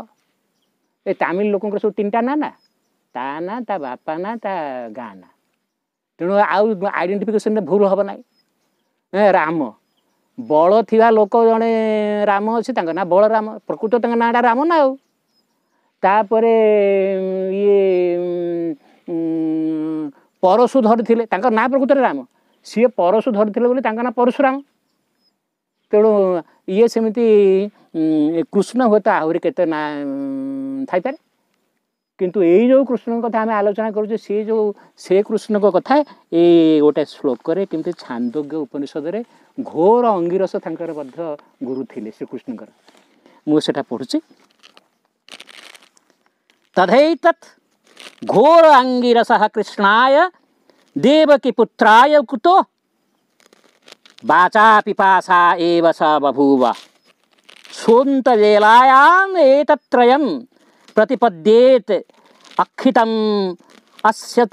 ए तमिल लोक सब तीन टा ना ता बापा ना ता गाँ ना तेणु आउ आइडेंटिफिकेशन भूल हम ना राम बल थिबा लोक जड़े राम अच्छे ना बलराम प्रकृत नाटा राम ना तापरे ये परशु धरी ना प्रकृत राम सी परशु धरी ना परशुराम तेणु ये सेमती कृष्ण हुए तो आहरी केते ना थाईपारे किंतु यही जो कृष्ण कथा आम आलोचना करुचे सी जो से कृष्ण को कथा ये गोटे श्लोक केमती छांदोग्य उपनिषद रे घोर अंगिरस तांकर मध्य गुरु थिले श्रीकृष्ण मुझे पढ़ुची तदैतत् घोर अंगिरस कृष्णाय देवकी पुत्राय कुतो वाचा पिपासा एव स बभूव सोऽन्तवेलायाम् एतत्त्रयं प्रतिपद्येत अक्षितम् अस्य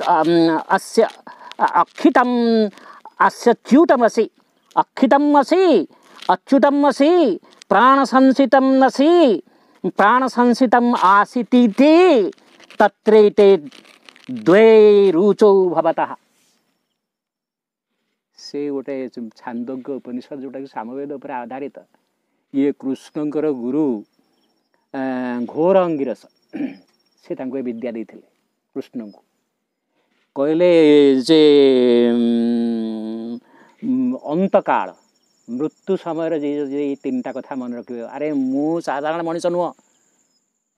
अक्षितम् अस्यच्युतमसि अक्षितमसि अच्युतमसि प्राणसंसितं नसि प्राणसंसितम् आसीतीति तत्रैते द्वे रुचौ भवतः से गोटे छांदोग्य उपनिषद जोटा कि सामवेद पर आधारित ये कृष्णकर गुरु घोर अंगिरस से तांको विद्या देते कृष्ण को कहले जे अंतकाल मृत्यु समय तीन टा कथा मन रखिए अरे मु साधारण मनीष नुह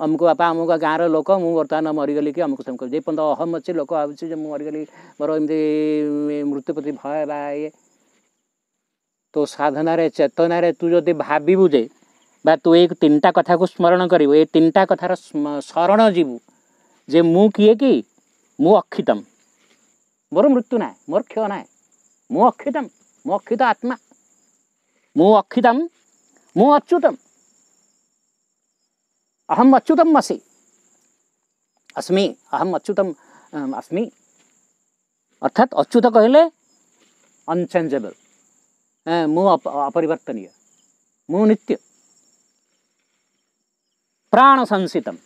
अमुक बापा अमुक गाँव लोक मु बर्तमान मरीगली कि अमुक समक जे पर्यटन अहम अच्छे लोक भावी मु मरीगली मोर एमती मृत्यु प्रति भय बा ये तो साधन चेतन तू जदि भावु जे बा तू एक तीन टा कथा को स्मरण करू ये तीन टा कथार शरण जीवु जे मु किए कि मु अक्षितम मोर मृत्यु ना मोर क्षय ना मु अक्षितम मु अक्षित आत्मा मु अक्षितम मु अच्युतम अहम अच्युतम अस्मि अस्मि अहम अच्युतम अस्मि अर्थात अच्युत कहले अनचेंजेबल मु अपरिवर्तनीय मु नित्य प्राण संसितम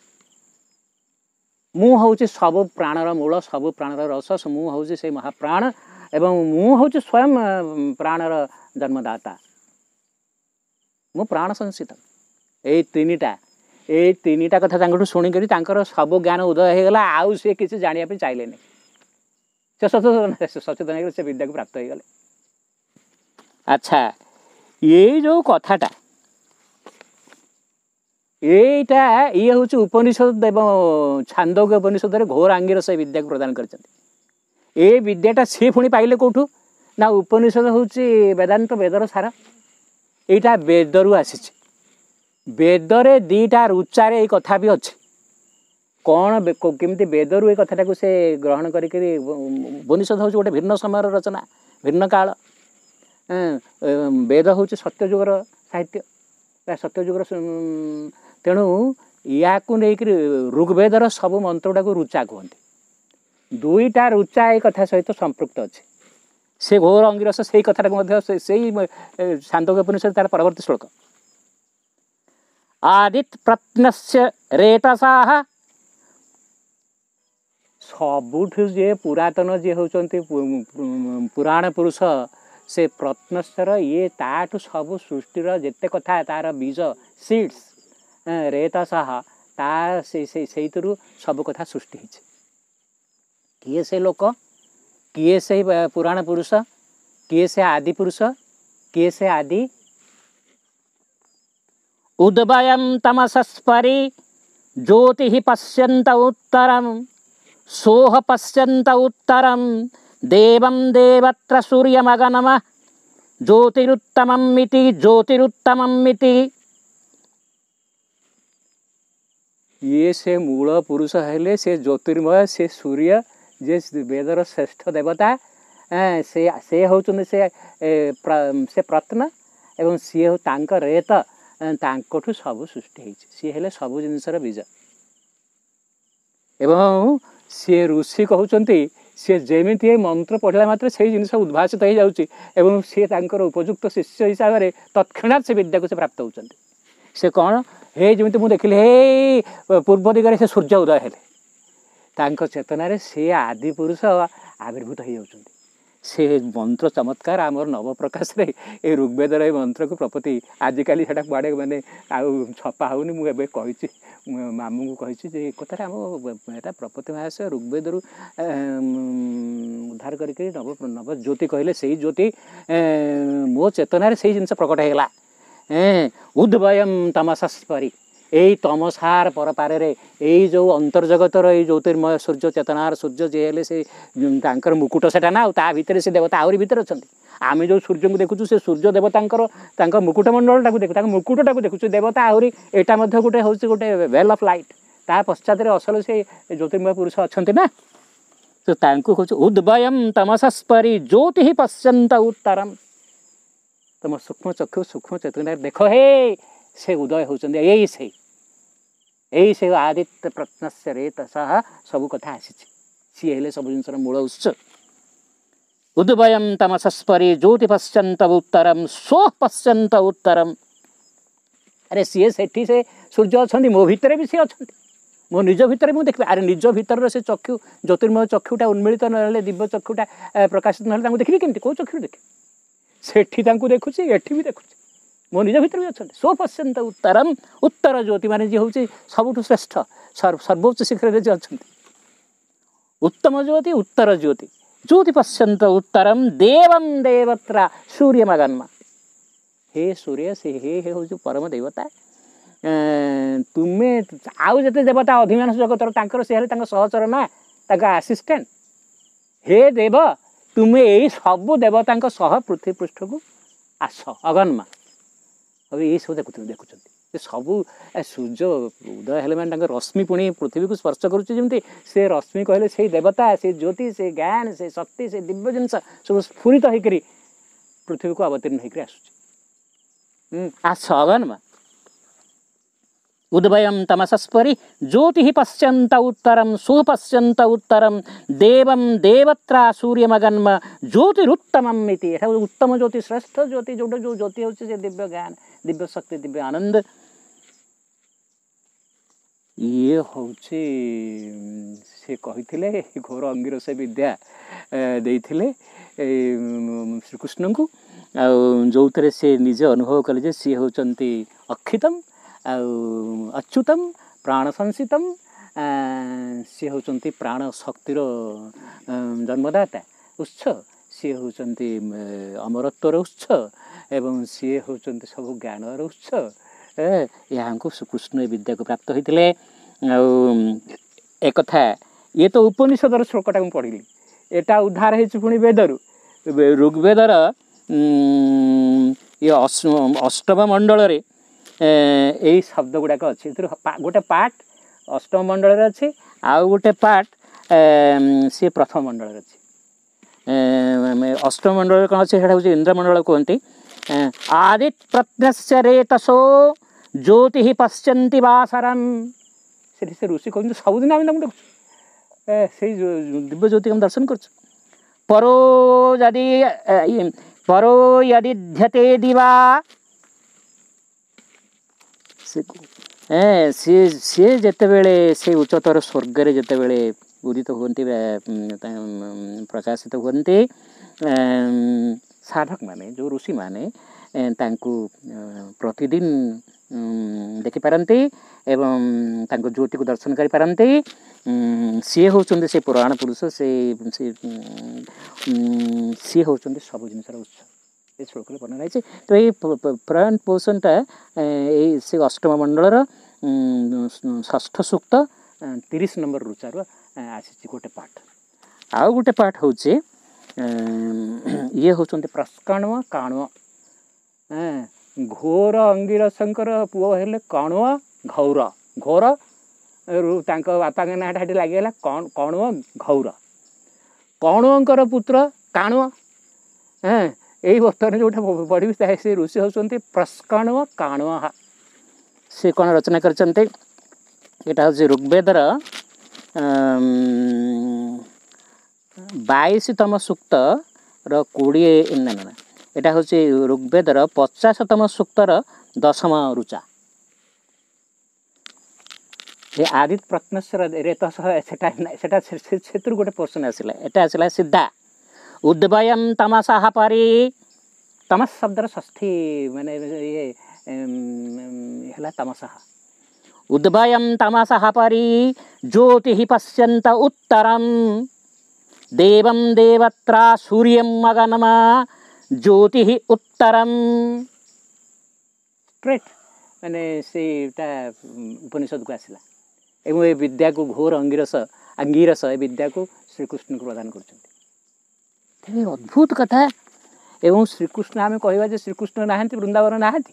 मु हूँ सब प्राणर मूल सब प्राणर रस मु हूँ से महाप्राण एवं मु हूँ स्वयं प्राणर जन्मदाता मु प्राण संसितम ये तीन टा कथा शुणिक सब ज्ञान उदय हो गला आउ सी किसी जानापी चाहिए से सचेतन से विद्या को प्राप्त हो गले। अच्छा ये जो कथाटा ये हूँ उपनिषद एवं छांदोग्य उपनिषद घोर आंगिरस विद्या को प्रदान कर ए विद्याटा सी पुणी पाइले कौटू ना उपनिषद हूँ वेदांत वेदर सार यहाँ वेदरू आसी वेदरे दीटा रुचार ये कथा भी अच्छी कौन केमती वेदरू ये कथाटा को से ग्रहण करी उपनिषद हूँ गोटे भिन्न समय रचना भिन्न काल वेद हूँ सत्यजुगर साहित्य सत्यजुगर तेणु या ऋग्वेदर सब मंत्रटा को रुचा कहते दुईटा रुचा ये कथा सहित संपृक्त अच्छे से घोर अंगिरस से कथा से छांदोग्य उपनिषद तार परवर्ती श्लोक आदित प्रत्नस्य रेतसाः सबुठ जे पुरातन जे होचंती पुराण पुरुष से प्रत्नस्तर ये ताठू सब सृष्टिर जेते कथा तार बीज सीड्स रेतसाः ता से सब कथा सृष्टि होइछे किए से लोक किए से पुराण पुरुष किए से आदि पुरुष किए से आदि उद्भयं तमसस्परि ज्योति पश्यन्त उत्तरं सोह पश्यन्त उत्तरं देवं देवत्र सूर्यमगनम ज्योतिरुत्तममिति ये से मूल पुरुष हेले से ज्योतिर्मय से सूर्य जे वेदर श्रेष्ठ देवता से होचुन से प्रत्न एवं सी हो तांकर रेत तांकठू सब सृष्टि होइछि सी हेले सब जिनसर बीज एवं सी ऋषि कहउचंती सी जेमिति मंत्र पढ़ला मात्र से जिनस उद्भासित हो जाउछि एवं सी तांकर उपयुक्त शिष्य हिसाब से तत्क्षणात से विद्या को से प्राप्त होउचंती से कौन हे जमिति मु देखिले हे पूर्व दिगरे से सूर्य उदय हेले तांको चेतना रे से आदि पुरुष आविर्भूत हो जाउचंती से मंत्र चमत्कार आमर नवप्रकाश ये ऋग्वेदर ये मंत्र को प्रपति आजिकल से कुआड़े मैंने आउ छपा होनी मुझे कही मामू को कही कथा आम एटा प्रपति महाश ऋग्वेदर उद्धार करके नव नव ज्योति कहले से ज्योति मो चेतन से जिन प्रकट होगा उद्वयम तमसस्परी यही तमसार पर पारे यही जो अंतर्जगतर ये ज्योतिर्मय सूर्य चेतनार सूर्य जी हेले से मुकुट सेटा ना ता भितर से देवता आहरी भितर अच्छा आम जो सूर्य को देखु से सूर्य देवता मुकुटमंडल देखु मुकुटा देखु देवता आहरी यहाँ गोटे हूँ गोटे वेल ऑफ लाइट ता पश्चात असल से ज्योतिर्मय पुरुष अच्छा ना तो कहूँ उद्वयम तमसस्परी ज्योति पश्यंत उत्तरम तुम सूक्ष्म चक्षु सूक्ष्म चेतन देख हे से उदय होती यही से आदित्य प्रत्नस्य रेतसः सबू कथा आसी सी हेले सब जिन मूल उत्स उद्वयम तमसस्परी ज्योति पश्यंत उत्तरम सो पश्यंत उत्तरम अरे सी सेठी से सूर्य अच्छा मो भितर भी सी अच्छा मो निज भितर मुझे देखी अरे निज भितर से चक्षु ज्योतिर्मय चक्षुटा उन्मिलित ना दिव्य चक्षुटा प्रकाशित ना देखी केमती कौ चक्षु देखी सेठी देखुची एठी भी देखुची मो निज भितर भी अच्छा सो पश्यंत उत्तरम उत्तर ज्योति मान जी हूँ सबुठ श्रेष्ठ सर्वोच्च शिखर जी अच्छा उत्तम ज्योति उत्तर ज्योति ज्योति पश्यंत उत्तरम देवम देवत्रा सूर्यमगन्मा हे सूर्य से हे हूँ परम देवता तुम्हें आउ जिते देवता अधिमांश जगतर सी सहचर ना आसीस्टेंट हे देव तुम्हें यही सबू देवता सह पृथ्वी पृष्ठ को आस अगन्मा अब ये सब देखुं सबू सूर्य उदय हेले मैंने रश्मि पुणी पृथ्वी को स्पर्श करुँच से रश्मि कहले से देवता से ज्योति से ज्ञान से शक्ति से दिव्य जिनस सब स्फुरित होकर पृथ्वी को अवतीर्ण होकर आस आस अगन्मा उद्वयम तमसस्परी ज्योति पश्यंत उत्तरम सुपश्यंत उत्तरम देवम देवत्रा सूर्यमगन्म ज्योतिरुत्तम उत्तम ज्योति श्रेष्ठ ज्योति जो जो ज्योति हूँ दिव्य ज्ञान दिव्य शक्ति दिव्य आनंद ये हूँ से कही घोर अंगिरस विद्या देइथिले श्रीकृष्ण को जो थे से निजे अनुभव कले सी होती अक्षितम अच्युतम प्राण संसितम सी होती प्राण शक्तिर जन्मदाता उत्स सी होती अमरत्वर उत्स एवं सी होती सब ज्ञानर उत्स यहाँ को श्रीकृष्ण विद्या को प्राप्त होते एक कथा ये तो उपनिषदर श्लोकटा मुझे पढ़ी एटा उद्धार हो पुणी वेदरु ऋग्वेदर ये अष्टम मंडल यही शब्द गुड़ाक अच्छी गोटे पार्ट अष्टम मंडल अच्छी आउ गोटे पार्ट सी प्रथम मंडल अच्छी अष्टम मंडल कौन अच्छे हूँ इंद्रमंडल कहते आदित्य प्रत्नस्य रेतसो ज्योति पश्यन्ति वासरम से ऋषि कहते सबुदिन आम देखु से दिव्य ज्योति हम दर्शन कर परो यदि ध्यते दिवा सी जितेबले से उच्चतर स्वर्ग जितेबले उदित होती प्रकाशित होती साधक माने जो ऋषि माने प्रतिदिन देखिपारती एवं ज्योति को दर्शन करिपारती सी होचंदी से पुराण पुरुष से सी होचंदी सब जिनसर उत्स ये श्लोक वर्णन है तो ये प्रयाण पोषणटा से अष्टम मंडलर षष्ठ सूक्त 30 नंबर रुचार आसी गोटे पाठ आउ गोटे पाठ हूँ ये होचंदी प्रस्काणुआ काणुआ घोर अंगिरसंकर पुओ हेले काणुआ घौर घोर बापा ना लगे कणुआ घौर कणुआंकर पुत्र काणुआ यही बर्तमान जो पढ़ी से ऋषि होती प्रस्काणुआ काणुआ से कौन रचना करते यहाँ हूँ ऋग्वेदर 22तम सूक्त र20 ना ना यहाँ हूँ ऋग्वेदर 50तम सूक्तर 10मा ऋचा ये आदित्य प्रत्नस्य रेतस से गोटे पोर्सन आसला एटा आसला सीधा उद्भयं तमसः परि तमस शब्दर षष्ठी माने ये है तमसः उद्भयं तमसः परि ज्योतिः पश्यन्त उत्तरं देवं देवत्रा सूर्यं मगनमा ज्योतिः उत्तरम स्ट्रेट माने सेटा उपनिषद को आसला एवं ए विद्या को घोर अंगिरस ए विद्या को श्रीकृष्ण को प्रदान कर अद्भुत कथा। एवं श्रीकृष्ण आम कहवा जे श्रीकृष्ण नहांती वृंदावन नहांती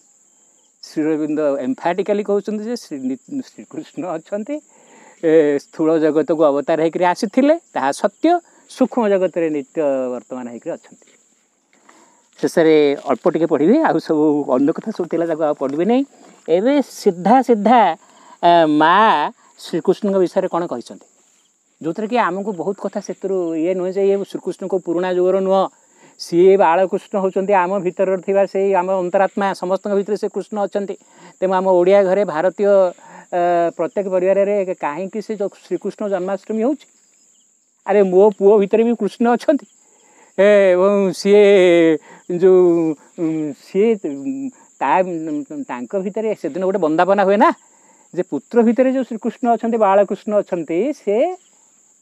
श्रीअरविंद एम्फाटिकाली कहते श्रीकृष्ण अच्छा स्थूल जगत को अवतार होकर आसी सत्य सूक्ष्म जगत रे नित्य वर्तमान होकर अच्छा शेष अल्प टे पढ़ी आ सब अन्य कथा सब था पढ़ी नहीं एवं सीधा सीधा माँ श्रीकृष्ण विषय कौन कहते जो थी कि आमको बहुत कथा से ये नुहे जे ये श्रीकृष्ण को पुराणा जुगर नुह सी बालकृष्ण होती आम भीतर थिबा से आम अंतरात्मा समस्त भीतर से कृष्ण अच्छा तेणु आम ओडिया घरे भारतीय प्रत्येक परिवार में कहीं से जो श्रीकृष्ण जन्माष्टमी हो अरे मो पुओ भीतर भी कृष्ण अच्छा सी जो सी भितर से दिन गोटे वंदापना हुए ना जे पुत्र भितर जो श्रीकृष्ण अच्छा बालकृष्ण अच्छा से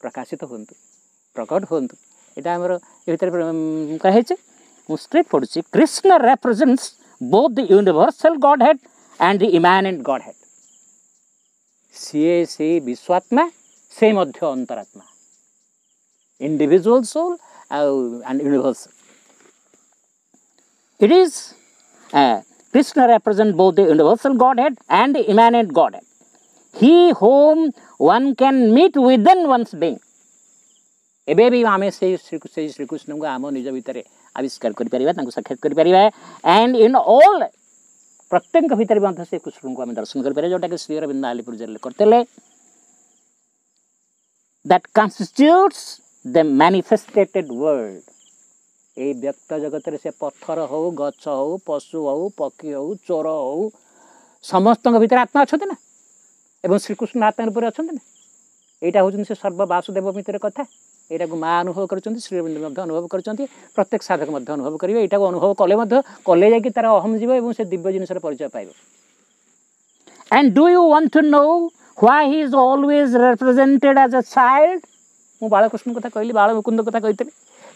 प्रकाशित हूँ प्रकट हूँ यहाँ आमर ये कहे स्ट्रेट पढ़ुची Krishna represents both the universal Godhead and the immanent Godhead सी विश्वात्मा से मध्य अंतरात्मा individual soul and universal. It is Krishna represents both the universal Godhead and the immanent Godhead. He whom one can meet within one's being. एबे भी आमे से श्रीकृष्ण को आम निज भितर आविष्कार कर साक्षात कर एंड इन ऑल प्रत्येक भितर भी से कृष्ण को आम दर्शन कर जोटा कि श्री अरविंद आलीपुर जेल करते that constitutes the manifested world. ए व्यक्त जगत रे से पत्थर हो गछ हो पशु हो पक्षी हो चोर हो समस्त भीतर आत्मा अच्छा ना एवं श्रीकृष्ण आत्मा रूप अच्छा ना यहाँ हूँ से सर्व वासुदेव मित्र कथा यहाँ को माँ अनुभव कर श्री अरविंद अनुभव कर प्रत्येक साधक अनुभव करेंगे यहाँ को अनुभव कले कले जाकि तार अहम जीव से दिव्य जिनस परिचय पाइब। And do you want to know why he is always represented as a child? मु बालकृष्ण कथा कहली बाल मुकुंद कथा कही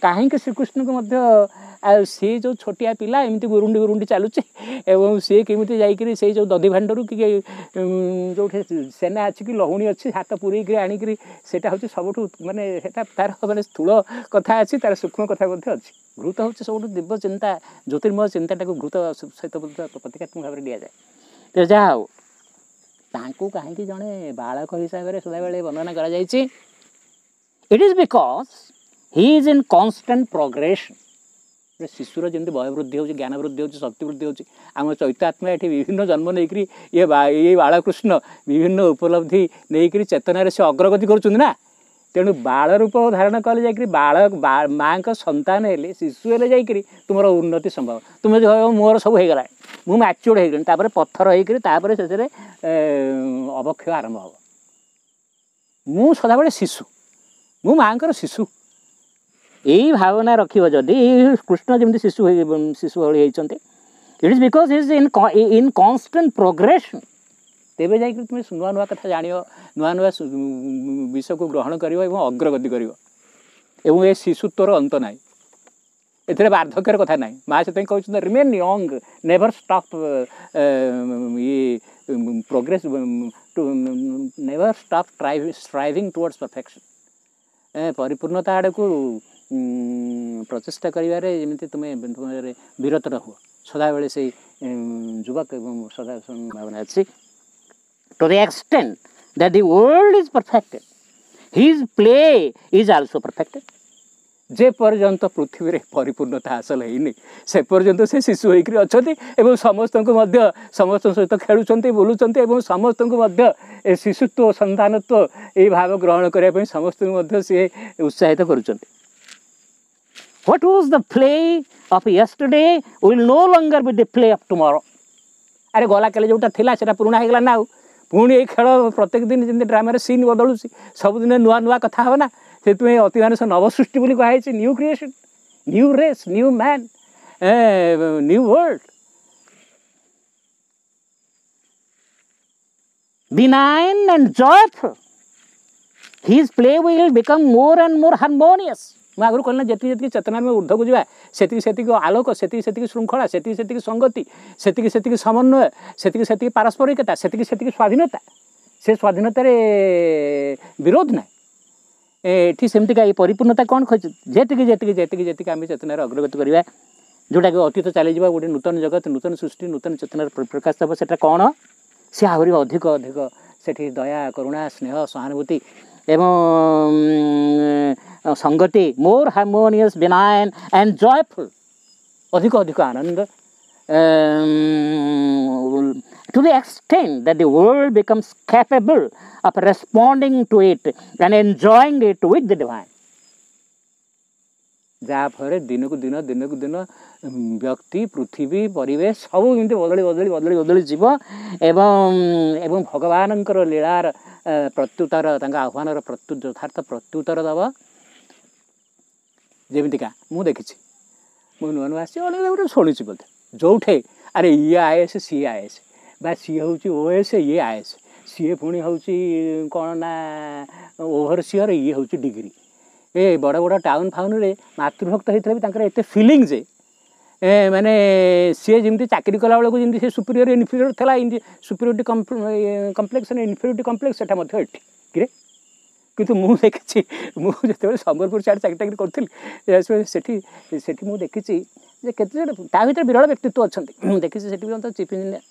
कहीं श्रीकृष्ण को सी जो छोटिया पिला एमती गुरुंडी गुरुंडी चलुचे एवं सी केमी जाकि से जो दधि भांडरू कि जो सेना अच्छी कि लहुणी अच्छी हाथ पूरे आणिक हूँ सब मानने तार मैंने स्थूल कथा अच्छी तार सूक्ष्म कथा अच्छी घृत हूँ सब दिव्य चिंता ज्योतिर्मय चिंताटा को घृत सहित प्रतीकात्मक भाव में दि जाए तो जाओ कहीं जड़े बालक हिसाब से सदाबले वर्णना कर It is because he is in constant progression. शिशुर जमी वयोवृद्धि हो ज्ञान वृद्धि हो शक्ति वृद्धि हो आम चैतात्मा ये विभिन्न जन्म नहीं ये बालकृष्ण विभिन्न उपलब्धि नहीं चेतन से अग्रगति करुँच तेणु बाल रूप धारण कले जाकि बाल माँ का संतान हेले शिशु हेले जाकि तुम उन्नति संभव तुम जो मोर सब हो गला मु मैच्योर्ड हो गली पत्थर होकर से अवक्षय आरंभ हम मु सदाबले शिशु मु माँ का शिशु यही भावना रखियो जदि कृष्ण जमी शिशु भाई होती it is because is in constant progression तेबे जाकि तुम नुआ नुआ कथा जान नुआ नुआ विषय को ग्रहण कर अग्रगति कर ए शिशुत्वर अंत ना ए वार्धक्यर कथा ना माँ से कहते रिमेन यंग नेवर स्टॉप ये progress to never stop striving towards perfection परिपूर्णता आड़ को प्रचेषा करमि तुम्हें विरत रह सदाबले से युवक सदा भावना अच्छी to the extent that the world is perfected his play is also perfected जे पर्यंत पृथ्वी रे परिपूर्णता हासिल होनी से पर्यंत से शिशु होकर अच्छा समस्त समस्त सहित खेलुंट बुलूंट समस्त शिशुत्व संतानत्व ये भाव ग्रहण करने समस्त सी उत्साहित कर What was the play of yesterday will no longer be the play of tomorrow. अरे गला काले जोटा थिला सेटा पुराना हो गला ना पुणी ये खेल प्रत्येक दिन जमी ड्रामा सीन बदलुची सबुदिन नुआ नुआ कथा हो ना से अतिमानुष नवसृष्टि बोली कहुई new creation new race, new man, new world. Benign and joyful. His play will become more and more harmonious. ମୁଁ ଆଗରୁ କହିଲି ନା ଯେତିକି ଚେତନା ଆମେ ଊର୍ଦ୍ଧ୍ୱକୁ ଯିବା ସେତିକି ଆଲୋକ, ସେତିକି ଶୃଙ୍ଖଳା, ସେତିକି ସଂଗତି, ସେତିକି ସମନ୍ୱୟ, ସେତିକି ପାରସ୍ପରିକତା, ସେତିକି ସ୍ୱାଧୀନତା। ସେ ସ୍ୱାଧୀନତାରେ ବିରୋଧ ନାହିଁ। ଏଠି ସେମିତିକା ଏଇ ପରିପୂର୍ଣ୍ଣତା କ'ଣ ଖୋଜୁ? ଯେତିକି ଆମେ ଚେତନାରେ ଅଗ୍ରଗତି କରିବା, ଯେଉଁଟାକି ଅତୀତ ଚାଲିଯିବା, ଗୋଟେ ନୂତନ ଜଗତ, ନୂତନ ସୃଷ୍ଟି, ନୂତନ ଚେତନାର ପ୍ରକାଶ ହେବ। ସେଟା କ'ଣ? ସେ ଆହୁରି ଅଧିକ ସେଠି ଦୟା, କରୁଣା, ସ୍ନେହ, ସହାନୁଭୂତି ଏବଂ ସଂଗତି, more harmonious, benign and joyful, ଅଧିକ ଆନନ୍ଦ, to the extent that the world becomes capable of responding to it and enjoying it with the divine. ଯାହାଫଳରେ ଦିନକୁ ଦିନ ବ୍ୟକ୍ତି, ପୃଥିବୀ, ପରିବେଶ ସବୁ ଏମିତି ବଦଳି ଯିବ ଏବଂ ଭଗବାନଙ୍କର ଲୀଳାର ପ୍ରତ୍ୟୁତ୍ତର, ତାଙ୍କ ଆହ୍ୱାନର ଯଥାର୍ଥ ପ୍ରତ୍ୟୁତ୍ତର ଦେବ। ଯେମିତିକା ମୁଁ ଦେଖିଛି, ମୁଁ ନୂଆ ଆସିଛି, ଗୋଟେ ଶୁଣିଛି ବୋଧେ, ଯେଉଁଠି ଆରେ ଇଏ ଆଇଏସ୍ ସିଏ ଆଇଏସ୍, ବା ସିଏ ହେଉଛି ଓଏସ୍ ଇଏ ଆଇଏସ୍, ସିଏ ପୁଣି ହେଉଛି କ'ଣ ନା ଓଭରସିଅର, ଇଏ ହେଉଛି ଡିଗ୍ରୀ। ଏ ବଡ଼ ଟାଉନ୍ ଫାଉନ୍ରେ ମାତୃଭକ୍ତ ହେଇଥିଲେ ବି ତାଙ୍କର ଏତେ ଫିଲିଙ୍ଗ ଯେ ମାନେ ସିଏ ଯେମିତି ଚାକିରି କଲାବେଳକୁ ଯେମିତି ସେ ସୁପିରିୟର ଇନଫିରିୟର ଥିଲା, ସୁପିରିୟରିଟି କମ୍ପ୍ଲେକ୍ସ ଇନଫିରିୟରିଟି କମ୍ପ୍ଲେକ୍ସ, ସେଟା ମଧ୍ୟ ଏଠି କିରେ। କିନ୍ତୁ ମୁଁ ଦେଖିଛି, ମୁଁ ଯେତେବେଳେ ସମ୍ବଲପୁର ସିଆଡ଼େ ଚାକିରି କରୁଥିଲି, ସେଠି ମୁଁ ଦେଖିଛି ଯେ କେତେ ତା ଭିତରେ ବିରଳ ବ୍ୟକ୍ତିତ୍ୱ ଅଛନ୍ତି। ମୁଁ ଦେଖିଛି ସେଠି ମଧ୍ୟ ଚିଫ୍ ଇଞ୍ଜିନିୟର,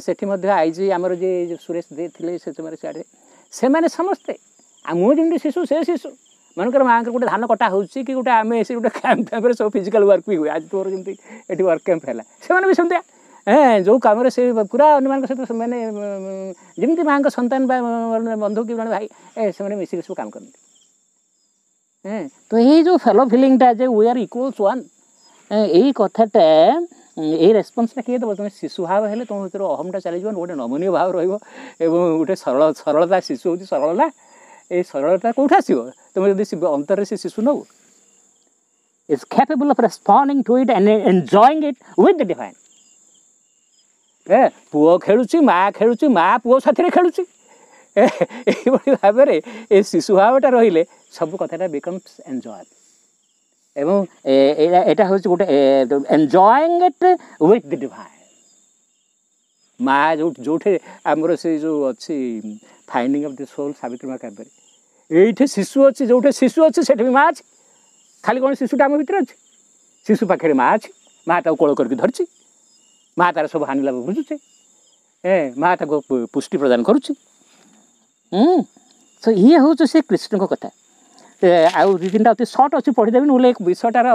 ସେଠି ମଧ୍ୟ ଆଇଜି ଆମର ଯିଏ ସୁରେଶ ଦେ ଥିଲେ ସେ ସମୟରେ ସିଆଡ଼େ, ସେମାନେ ସମସ୍ତେ ମୁଁ ଯେମିତି ଶିଶୁ ସେ ଶିଶୁ। ମନେକର ମାଆଙ୍କର ଗୋଟେ ଧାନ କଟା ହେଉଛି କି ଗୋଟେ ଆମେ ସେ ଗୋଟେ କ୍ୟାମ୍ପରେ ସବୁ ଫିଜିକାଲ୍ ୱାର୍କ ବି ହୁଏ, ଆଜି ତୋର ଯେମିତି ଏଠି ୱାର୍କ କ୍ୟାମ୍ପ ହେଲା, ସେମାନେ ବି ସେମିତିଆ ଯେଉଁ କାମରେ ସେ ପୁରା ଅନ୍ୟମାନଙ୍କ ସହିତ ସେମାନେ ଯେମିତି ମାଆଙ୍କ ସନ୍ତାନ ବା ବନ୍ଧୁ କି ଜଣେ ଭାଇ, ସେମାନେ ମିଶିକି ସବୁ କାମ କରନ୍ତି। ତ ଏଇ ଯେଉଁ ଫେଲୋ ଫିଲିଙ୍ଗଟା ଯେ ୱି ଆର୍ ଇକ୍ୱାଲ୍ସ ୱାନ୍, ଏଇ କଥାଟା, ଏଇ ରେସ୍ପନ୍ସଟା କିଏ ଦେବ? ତୁମେ ଶିଶୁ ଭାବ ହେଲେ ତୁମ ଭିତରେ ଅହମଟା ଚାଲିଯିବ, ଗୋଟେ ନମନୀୟ ଭାବ ରହିବ ଏବଂ ଗୋଟେ ସରଳତା। ଶିଶୁ ହେଉଛି ସରଳତା। ଏଇ ସରଳତା କେଉଁଠୁ ଆସିବ? ତୁମେ ଯଦି ଅନ୍ତରରେ ସେ ଶିଶୁ ନେଉ, is capable of responding to it and enjoying it with the divine. ପୁଅ ଖେଳୁଛି, ମା ଖେଳୁଛି, ମା ପୁଅ ସାଥିରେ ଖେଳୁଛି, ଏଇଭଳି ଭାବରେ ଏ ଶିଶୁ ଭାବଟା ରହିଲେ ସବୁ କଥାଟା ବିକମ୍ସ ଏନ୍ଜୟ। ଏବଂ ଏଇଟା ହେଉଛି ଗୋଟେ enjoying it with the divine. ମା ଯେଉଁଠି ଆମର ସେ ଯେଉଁ ଅଛି finding of the soul Savitri ମା କାବ୍ୟରେ, ଏଇଠି ଶିଶୁ ଅଛି, ଯେଉଁଠି ଶିଶୁ ଅଛି ସେଠି ବି ମା ଅଛି। ଖାଲି କ'ଣ ଶିଶୁଟା ଆମ ଭିତରେ ଅଛି? ଶିଶୁ ପାଖରେ ମା ଅଛି, ମା ତାକୁ କୋଳ କରିକି ଧରିଛି, ମା ତାର ସବୁ ହାନି ଲାଭ ବୁଝୁଛି, ମା ତାକୁ ପୁଷ୍ଟି ପ୍ରଦାନ କରୁଛି। ତ ଇଏ ହେଉଛି ସେ କୃଷ୍ଣଙ୍କ କଥା। ଆଉ ଦୁଇ ତିନିଟା ଅତି ସର୍ଟ ଅଛି, ପଢ଼ିଦେବି, ନହେଲେ ବିଷୟଟାର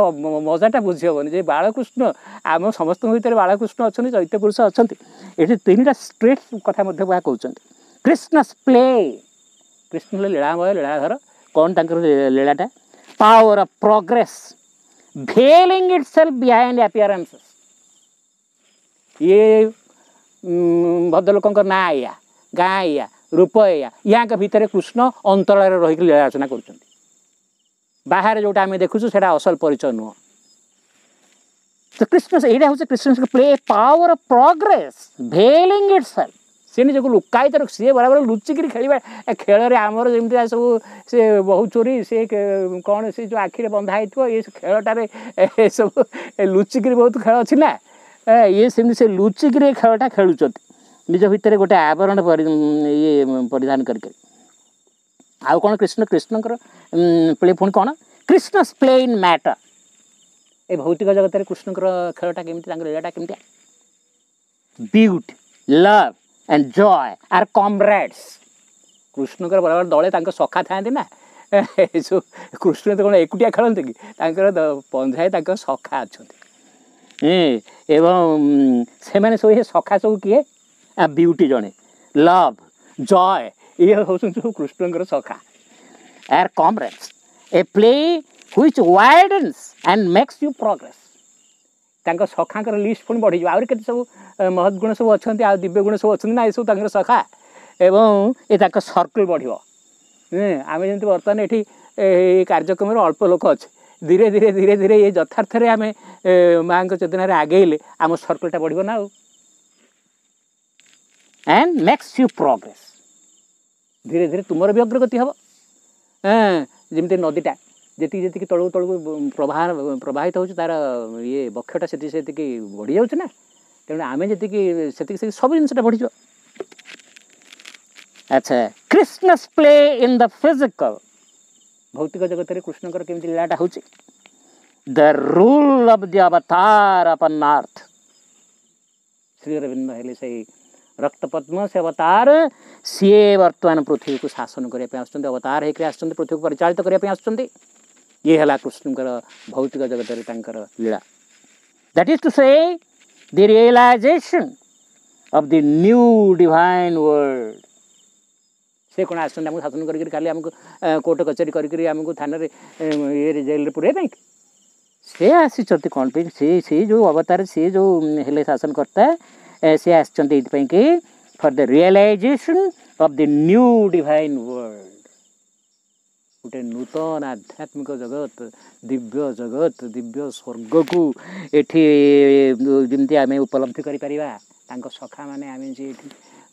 ମଜାଟା ବୁଝି ହେବନି ଯେ ବାଳକୃଷ୍ଣ ଆମ ସମସ୍ତଙ୍କ ଭିତରେ ବାଳକୃଷ୍ଣ ଅଛନ୍ତି, ଚୈତ୍ୟ ପୁରୁଷ ଅଛନ୍ତି। ଏଠି ତିନିଟା ଷ୍ଟ୍ରେଟ୍ କଥା ମଧ୍ୟ ବା କହୁଛନ୍ତି। କୃଷ୍ଣସ୍ ପ୍ଲେ, କୃଷ୍ଣ ହେଲେ ଲୀଳାମୟ, ଲୀଳାଧର। କ'ଣ ତାଙ୍କର ଲୀଳାଟା? Power of progress, veiling itself behind appearances. ଇଏ ଭଦ୍ରଲୋକଙ୍କ ନାଁ ଏଇଆ, ଗାଁ ଏଇଆ, ରୂପ ଏଇଆ, ୟାଙ୍କ ଭିତରେ କୃଷ୍ଣ ଅନ୍ତରାଳରେ ରହିକି ଲୀଳା ରଚନା କରୁଛନ୍ତି। ବାହାରେ ଯେଉଁଟା ଆମେ ଦେଖୁଛୁ ସେଇଟା ଅସଲ ପରିଚୟ ନୁହଁ। ତ କୃଷ୍ଣ, ଏଇଟା ହେଉଛି Krishna play, power of progress, veiling itself. ସେ ନିଜକୁ ଲୁକାୟିତ ରଖ, ସିଏ ବରାବର ଲୁଚିକିରି ଖେଳିବା। ଖେଳରେ ଆମର ଯେମିତି ସବୁ ସେ ବହୁ ଚୋରି, ସେ କ'ଣ ସେ ଯେଉଁ ଆଖିରେ ବନ୍ଧା ହେଇଥିବ, ଏ ଖେଳଟାରେ ଏସବୁ ଲୁଚିକିରି ବହୁତ ଖେଳ ଅଛି ନା, ଇଏ ସେମିତି ସେ ଲୁଚିକିରି ଏ ଖେଳଟା ଖେଳୁଛନ୍ତି ନିଜ ଭିତରେ ଗୋଟେ ଆବରଣ ଇଏ ପରିଧାନ କରିକି। ଆଉ କ'ଣ କୃଷ୍ଣଙ୍କର ପ୍ଲେ ପୁଣି କ'ଣ? କୃଷ୍ଣସ୍ ପ୍ଲେ ଇନ୍ ମ୍ୟାଟର। ଏ ଭୌତିକ ଜଗତରେ କୃଷ୍ଣଙ୍କର ଖେଳଟା କେମିତି, ତାଙ୍କର ଲୀଳାଟା କେମିତିଆ? Beauty, love and joy are comrades. କୃଷ୍ଣଙ୍କର ବରାବର ଦଳେ ତାଙ୍କ ସଖା ଥାଆନ୍ତି ନା। ଏସବୁ କୃଷ୍ଣ ତ କ'ଣ ଏକୁଟିଆ ଖେଳନ୍ତି କି? ତାଙ୍କର ପନ୍ଧାଏ ତାଙ୍କ ସଖା ଅଛନ୍ତି, ଏବଂ ସେମାନେ ସବୁ ସଖା ସବୁ କିଏ? ବିୟୁଟି ଜଣେ, ଲଭ୍, ଜୟ, ଇଏ ହେଉଛନ୍ତି ସବୁ କୃଷ୍ଣଙ୍କର ସଖା। are comrades, a play which widens and makes you progress. ତାଙ୍କ ସଖାଙ୍କର ଲିଷ୍ଟ ପୁଣି ବଢ଼ିଯିବ। ଆହୁରି କେତେ ସବୁ ମହତ୍ ଗୁଣ ସବୁ ଅଛନ୍ତି, ଆଉ ଦିବ୍ୟ ଗୁଣ ସବୁ ଅଛନ୍ତି ନା, ଏସବୁ ତାଙ୍କର ସଖା, ଏବଂ ଏ ତାଙ୍କ ସର୍କଲ୍ ବଢ଼ିବ। ଆମେ ଯେମିତି ବର୍ତ୍ତମାନ ଏଠି ଏଇ କାର୍ଯ୍ୟକ୍ରମରେ ଅଳ୍ପ ଲୋକ ଅଛି, धीरे धीरे धीरे धीरे ये यथार्थ आम माँ चेतन आगेले आम सर्कलटा बढ़ ना एंड मेक्स यू प्रोग्रेस धीरे धीरे तुमर भी अग्रगति हम जमी नदीटा जी जी तलू तलू प्रवाहित हो तार ये बक्षटा से बढ़ी जाऊँ ना तेणु आम जी से सब जिनसा बढ़ी जाओ अच्छा Krishna play in the physical भौतिक जगत में कृष्णकर केमती लीलाटा हूँ द रूल ऑफ द अवतार अपन अर्थ श्री अरविंद हेले से रक्त पद्म से अवतार सी वर्तमान पृथ्वी को शासन करने अवतार होकर आसुँच पृथ्वी को परिचालित करने आसुँच ये है कृष्णकर भौतिक जगत में लीला that is to say the realisation of the new divine world से कौन आमको शासन करके खाली आमको कोर्ट कचेरी करमको थाना ये जेल पुरे से आसी कौन से जो अवतार सी जो हेले शासन करता सी आसि for the realisation of the new divine world गोटे नूतन आध्यात्मिक जगत दिव्य स्वर्ग को ये जमी आम उपलब्धि कर सखा मैंने आम जी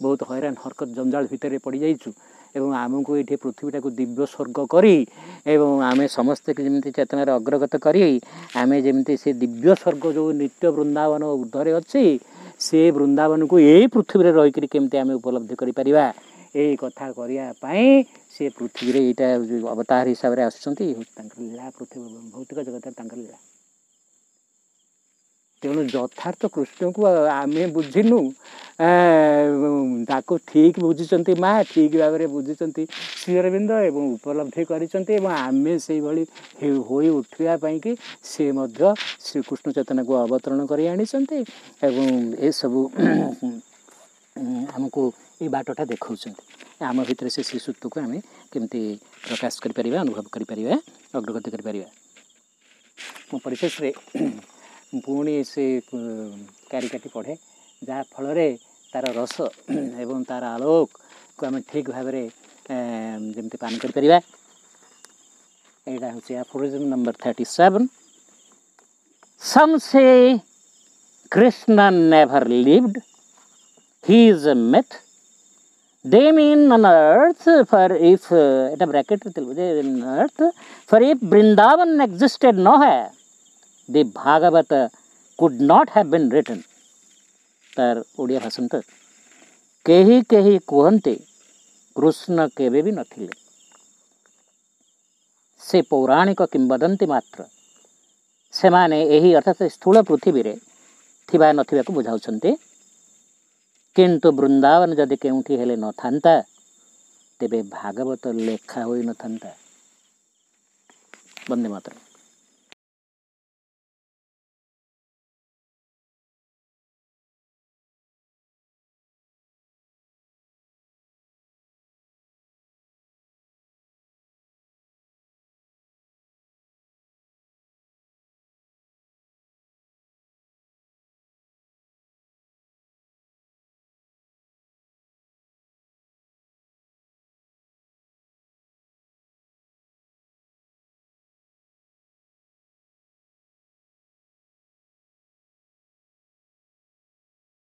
बहुत हैरान हरकत जंजाल भितर पड़ जाइचु एवं आमको ये पृथ्वीटा को दिव्य स्वर्ग करी एवं आम समस्ते जमी चेतन अग्रगत करी आम जमी से दिव्य स्वर्ग जो नित्य वृंदावन ऊर्धरे अच्छी से वृंदावन को यही पृथ्वी रहीकि केमती आम उपलब्धि करा यही कथा करने से पृथ्वी यहाँ अवतार हिसाब से आसुँला पृथ्वी भौतिक जगत लीला तेणु यथार्थ कृष्ण को आम बुझीनु ताको ठीक बुझी माँ ठीक भाव में बुझी श्री अरविंद एवं उपलब्धि करें से हो उठापी कि सी श्रीकृष्ण चेतना को अवतरण कर ये सब आमको ये बाटटा देखा आम भितर से शिशुत्व को आम केमती प्रकाश करें अनुभव करें अग्रगति कर परिशेष पुणी से कारिकाटी पढ़े जहाँ फल तार रस एवं तार आलोक को आम ठीक भाव में जमी पान कर यहाँ हूँ अफोरिज्म नंबर 37 सम से Krishna never lived he is a myth they mean on earth for if eta bracket in earth for if Vrindavan existed nowhere the Bhagavata could not have been written तार ओडिया भाषण तो कही कही कहते कृष्ण केवे भी नथिले से पौराणिक किंवदंती मात्र से माने यही अर्थात स्थूल पृथ्वी रे थिबा नथिबा को बुझाउछन्ते किंतु वृंदावन जदि केउठी हेले न थांता तेबे भागवत लेखा होई न थांता। वंदे मातरम।